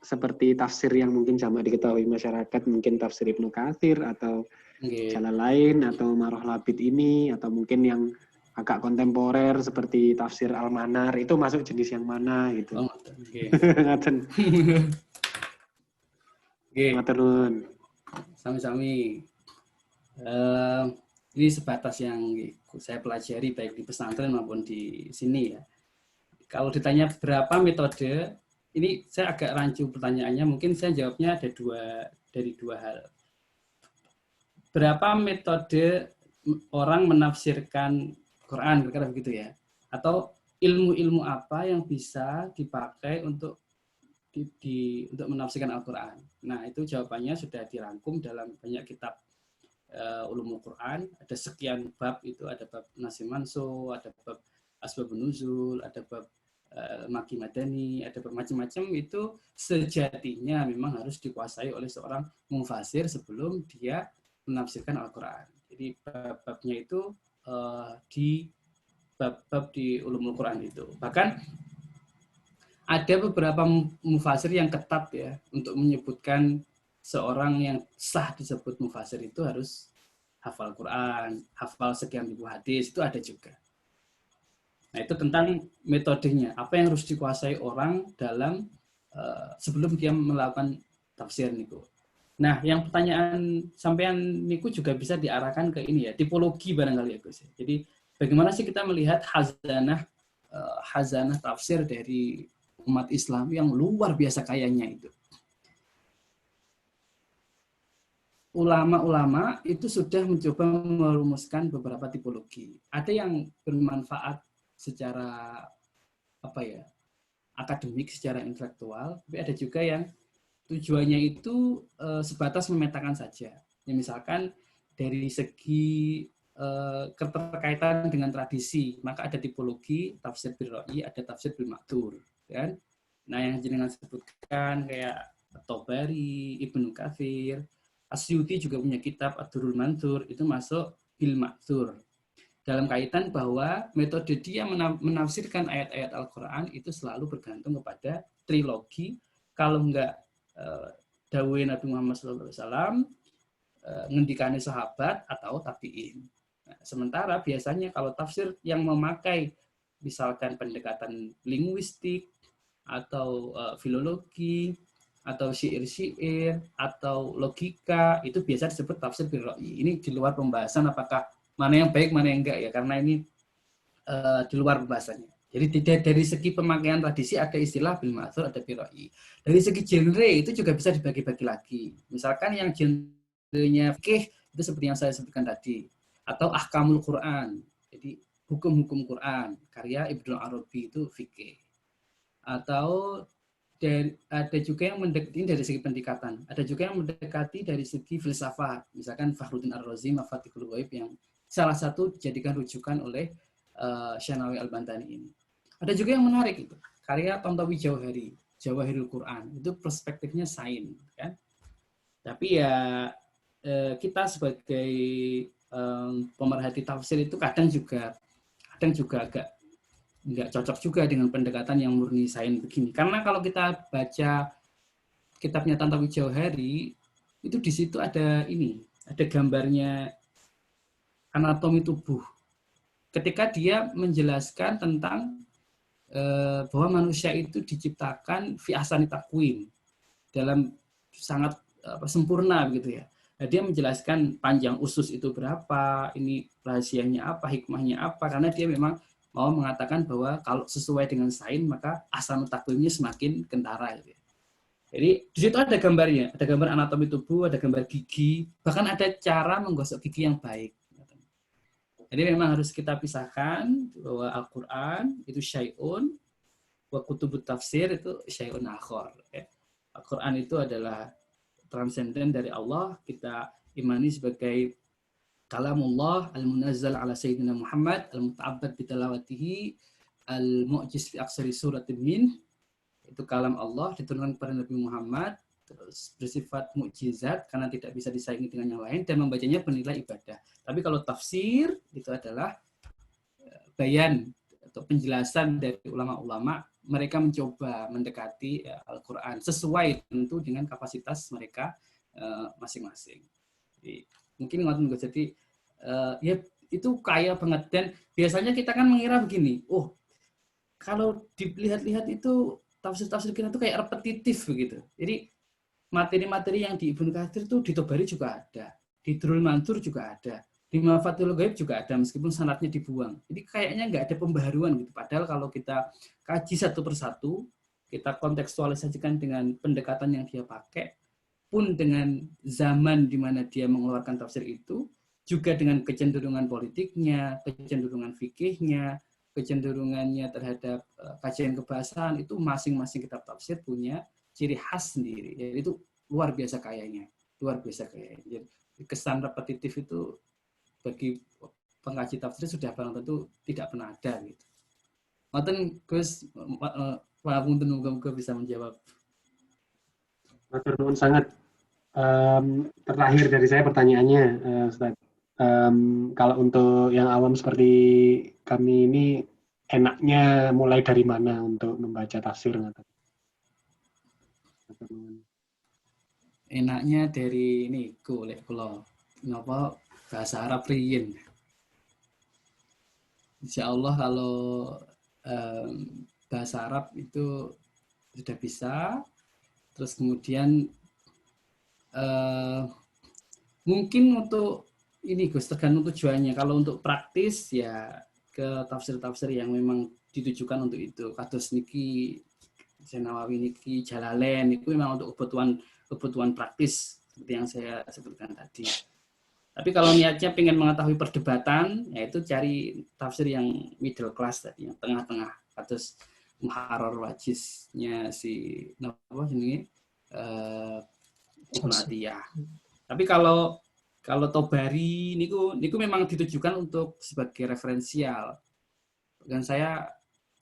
seperti tafsir yang mungkin jamak diketahui masyarakat, mungkin tafsir Ibnu Katsir atau jalan lain atau Maroh Labid ini, atau mungkin yang agak kontemporer seperti tafsir Al-Manar, itu masuk jenis yang mana gitu. Ngaten. Ngaten. Sami-sami. Ini sebatas yang saya pelajari baik di pesantren maupun di sini ya. Kalau ditanya berapa metode, ini saya agak rancu pertanyaannya, mungkin saya jawabnya ada dua hal. Berapa metode orang menafsirkan Quran, kira-kira begitu ya? Atau ilmu-ilmu apa yang bisa dipakai untuk untuk menafsirkan Al-Quran? Nah, itu jawabannya sudah dirangkum dalam banyak kitab ulumul Quran. Ada sekian bab, itu ada bab Nasih Manso, ada bab Asbabun Nuzul, ada bab Maki Madani, ada macam-macam. Itu sejatinya memang harus dikuasai oleh seorang mufasir sebelum dia menafsirkan Al-Quran. Jadi bab-babnya itu di bab-bab di ulumul Quran itu. Bahkan ada beberapa mufasir yang ketat ya untuk menyebutkan seorang yang sah disebut mufasir itu harus hafal Quran, hafal sekian ribu hadis, itu ada juga. Nah, itu tentang metodenya. Apa yang harus dikuasai orang dalam sebelum dia melakukan tafsir niku. Nah, yang pertanyaan sampean niku juga bisa diarahkan ke ini ya, tipologi barangkali ya Gus. Jadi bagaimana sih kita melihat hazanah tafsir dari umat Islam yang luar biasa kayanya itu. Ulama-ulama itu sudah mencoba merumuskan beberapa tipologi. Ada yang bermanfaat secara akademik, secara intelektual, tapi ada juga yang tujuannya itu sebatas memetakan saja. Ya, misalkan dari segi keterkaitan dengan tradisi, maka ada tipologi tafsir bil ra'yi, ada tafsir bil ma'thur, kan? Nah, yang jenengan sebutkan kayak Tabari, Ibnu Katsir, Asyuti juga punya kitab Ad-Durrul Mansur, itu masuk bil ma'thur. Dalam kaitan bahwa metode dia menafsirkan ayat-ayat Al-Qur'an itu selalu bergantung kepada trilogi, kalau enggak dawuh Nabi Muhammad SAW, ngendikane sahabat atau tabi'in. Nah, sementara biasanya kalau tafsir yang memakai misalkan pendekatan linguistik atau filologi atau syair-syair atau logika, itu biasa disebut tafsir bil ra'yi. Ini di luar pembahasan apakah mana yang baik mana yang enggak ya, karena ini di luar pembahasannya. Jadi dari segi pemakaian tradisi ada istilah bil ma'thur, ada bil ra'yi. Dari segi genre itu juga bisa dibagi-bagi lagi. Misalkan yang genrenya fikih itu seperti yang saya sebutkan tadi, atau ahkamul Quran. Jadi hukum-hukum Quran karya Ibnu Arabi itu fikih. Atau ada juga yang mendekati dari segi pendekatan. Ada juga yang mendekati dari segi filsafat. Misalkan Fakhruddin Ar-Razi, Mafatihul Ghaib, yang salah satu dijadikan rujukan oleh Syanawi Al-Bantani ini. Ada juga yang menarik itu, karya Tontowi Jauhari, Jawahirul Quran, itu perspektifnya sains, kan? Tapi ya kita sebagai pemerhati tafsir itu kadang juga agak nggak cocok juga dengan pendekatan yang murni sains begini. Karena kalau kita baca kitabnya Tontowi Jauhari, itu di situ ada gambarnya anatomi tubuh. Ketika dia menjelaskan tentang bahwa manusia itu diciptakan fi ahsani taqwim, dalam sangat sempurna begitu ya. Nah, dia menjelaskan panjang usus itu berapa, ini rahasianya apa, hikmahnya apa, karena dia memang mau mengatakan bahwa kalau sesuai dengan sains maka ahsanu taqwimnya semakin kentara gitu ya. Jadi di situ ada gambarnya, ada gambar anatomi tubuh, ada gambar gigi, bahkan ada cara menggosok gigi yang baik. Jadi memang harus kita pisahkan bahwa Al-Quran itu syai'un, wa kutubut tafsir itu syai'un akhar. Al-Quran itu adalah transenden dari Allah, kita imani sebagai kalamullah al-munazzal ala sayyidina Muhammad, al-muta'abbad bitalawatihi, al-mu'jiz fi aksari suratin min, itu kalam Allah diturunkan kepada Nabi Muhammad, terus bersifat mukjizat karena tidak bisa disaingi dengan yang lain, dan membacanya bernilai ibadah. Tapi kalau tafsir itu adalah bayan atau penjelasan dari ulama-ulama, mereka mencoba mendekati Al-Quran sesuai tentu dengan kapasitas mereka masing-masing. Jadi, mungkin jadi ya itu kaya banget, dan biasanya kita kan mengira begini, kalau dilihat-lihat itu tafsir-tafsir kita itu kayak repetitif begitu. Jadi materi-materi yang di Ibnu Katsir itu di Tabari juga ada, di Durrul Mansur juga ada, di Mafatihul Ghaib juga ada, meskipun sanadnya dibuang. Jadi kayaknya nggak ada pembaharuan gitu. Padahal kalau kita kaji satu persatu, kita kontekstualisasikan dengan pendekatan yang dia pakai, pun dengan zaman di mana dia mengeluarkan tafsir itu, juga dengan kecenderungan politiknya, kecenderungan fikihnya, kecenderungannya terhadap kajian kebahasaan, itu masing-masing kitab tafsir punya ciri khas sendiri. Jadi itu luar biasa kayanya, luar biasa kayanya. Jadi kesan repetitif itu bagi pengkaji tafsir sudah barang tentu tidak pernah ada gitu. Maten Gus, walaupun muga-muga bisa menjawab. Matur nuwun sangat. Terakhir dari saya pertanyaannya, Ustaz. Kalau untuk yang awam seperti kami ini, enaknya mulai dari mana untuk membaca tafsir? Enaknya dari ini, golek kula ngapa bahasa Arab riyin. Insya Allah kalau bahasa Arab itu sudah bisa. Terus kemudian mungkin untuk ini Gus, tergantung tujuannya. Kalau untuk praktis ya ke tafsir-tafsir yang memang ditujukan untuk itu. Kados niki Nawawi niki Jalalain itu memang untuk kebutuhan praktis seperti yang saya sebutkan tadi. Tapi kalau niatnya pengen mengetahui perdebatan, yaitu cari tafsir yang middle class tadi, yang tengah-tengah. Kados Muharrar Wajiznya si apa ini Ibnu Atiyah. Tapi kalau Tobari niku memang ditujukan untuk sebagai referensial. Dan saya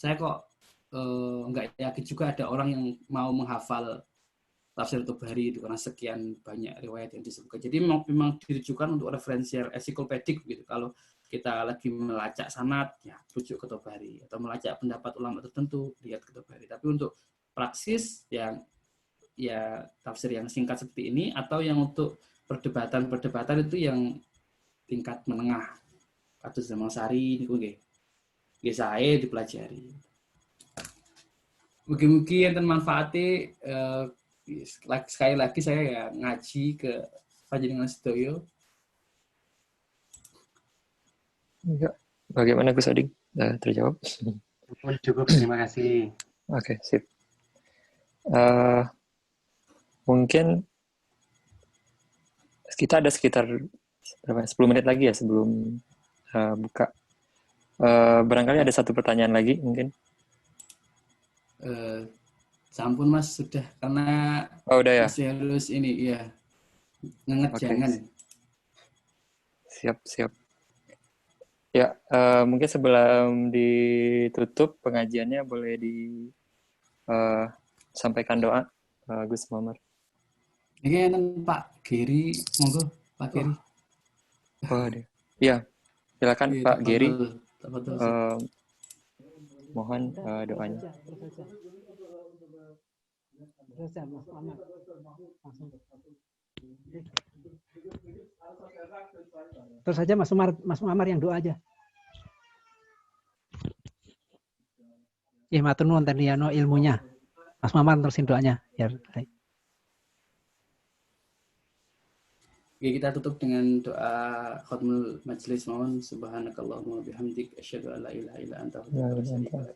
kok nggak yakin juga ada orang yang mau menghafal tafsir Tobari itu karena sekian banyak riwayat yang disebutkan. Jadi memang ditujukan untuk referensial ensiklopedik gitu. Kalau kita lagi melacak sanad, ya rujuk ke Tobari, atau melacak pendapat ulama tertentu, lihat ke Tobari. Tapi untuk praksis yang ya tafsir yang singkat seperti ini, atau yang untuk perdebatan itu yang tingkat menengah. Kados Zaman Sari niku nggih. Nggih sae dipelajari. Mugi-mugi enten manfaate sekali lagi saya ya ngaji ke panjenengan sedaya. Enggak. Bagaimana Gus Oding? Terjawab? Cukup, terima kasih. Oke, sip. Mungkin kita ada sekitar 10 menit lagi ya sebelum buka. Barangkali ada satu pertanyaan lagi mungkin. Sampun Mas, sudah, karena udah ya. masih harus ini ya ngenget jangan. Siap. Ya, mungkin sebelum ditutup pengajiannya boleh sampaikan doa Gus Muhammad. Ini Pak Giri, monggo Pak Giri. Iya, silakan Pak Giri. Mohon doanya. Terus saja Mas Muhammad yang doa aja. Matur nuwun teniano ilmunya. Mas Muhammad terusin doanya. Ya. Oke, kita tutup dengan doa khatmul majlis mohon subhanakallahumma bihamdik asyhadu an la ilaha illa anta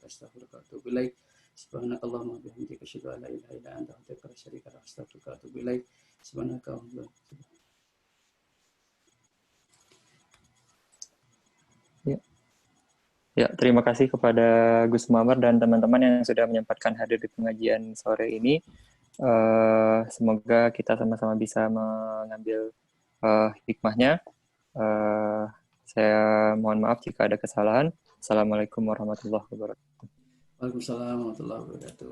astaghfiruka wa atubu ilaik. Subhanakallahumma bihamdik asyhadu an la ilaha illa anta astaghfiruka wa atubu ilaik. Subhanakallahumma. Ya, terima kasih kepada Gus Muhammad dan teman-teman yang sudah menyempatkan hadir di pengajian sore ini. Semoga kita sama-sama bisa mengambil hikmahnya. Saya mohon maaf jika ada kesalahan. Assalamualaikum warahmatullahi wabarakatuh. Waalaikumsalam warahmatullahi wabarakatuh.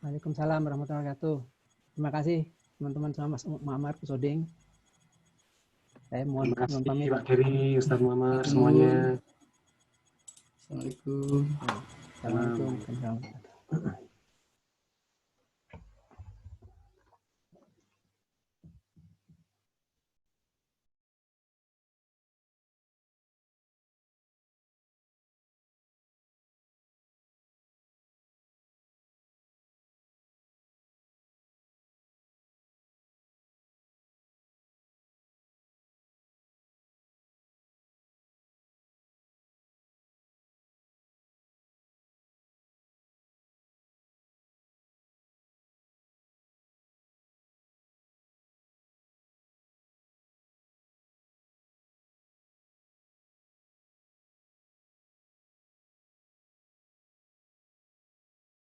Waalaikumsalam warahmatullahi wabarakatuh. Terima kasih teman-teman sama Mas Muhammad, Gus Oding. Saya mohon pamit. Pak Giri, Ustaz Muhammad, semuanya. Assalamualaikum. Assalamualaikum.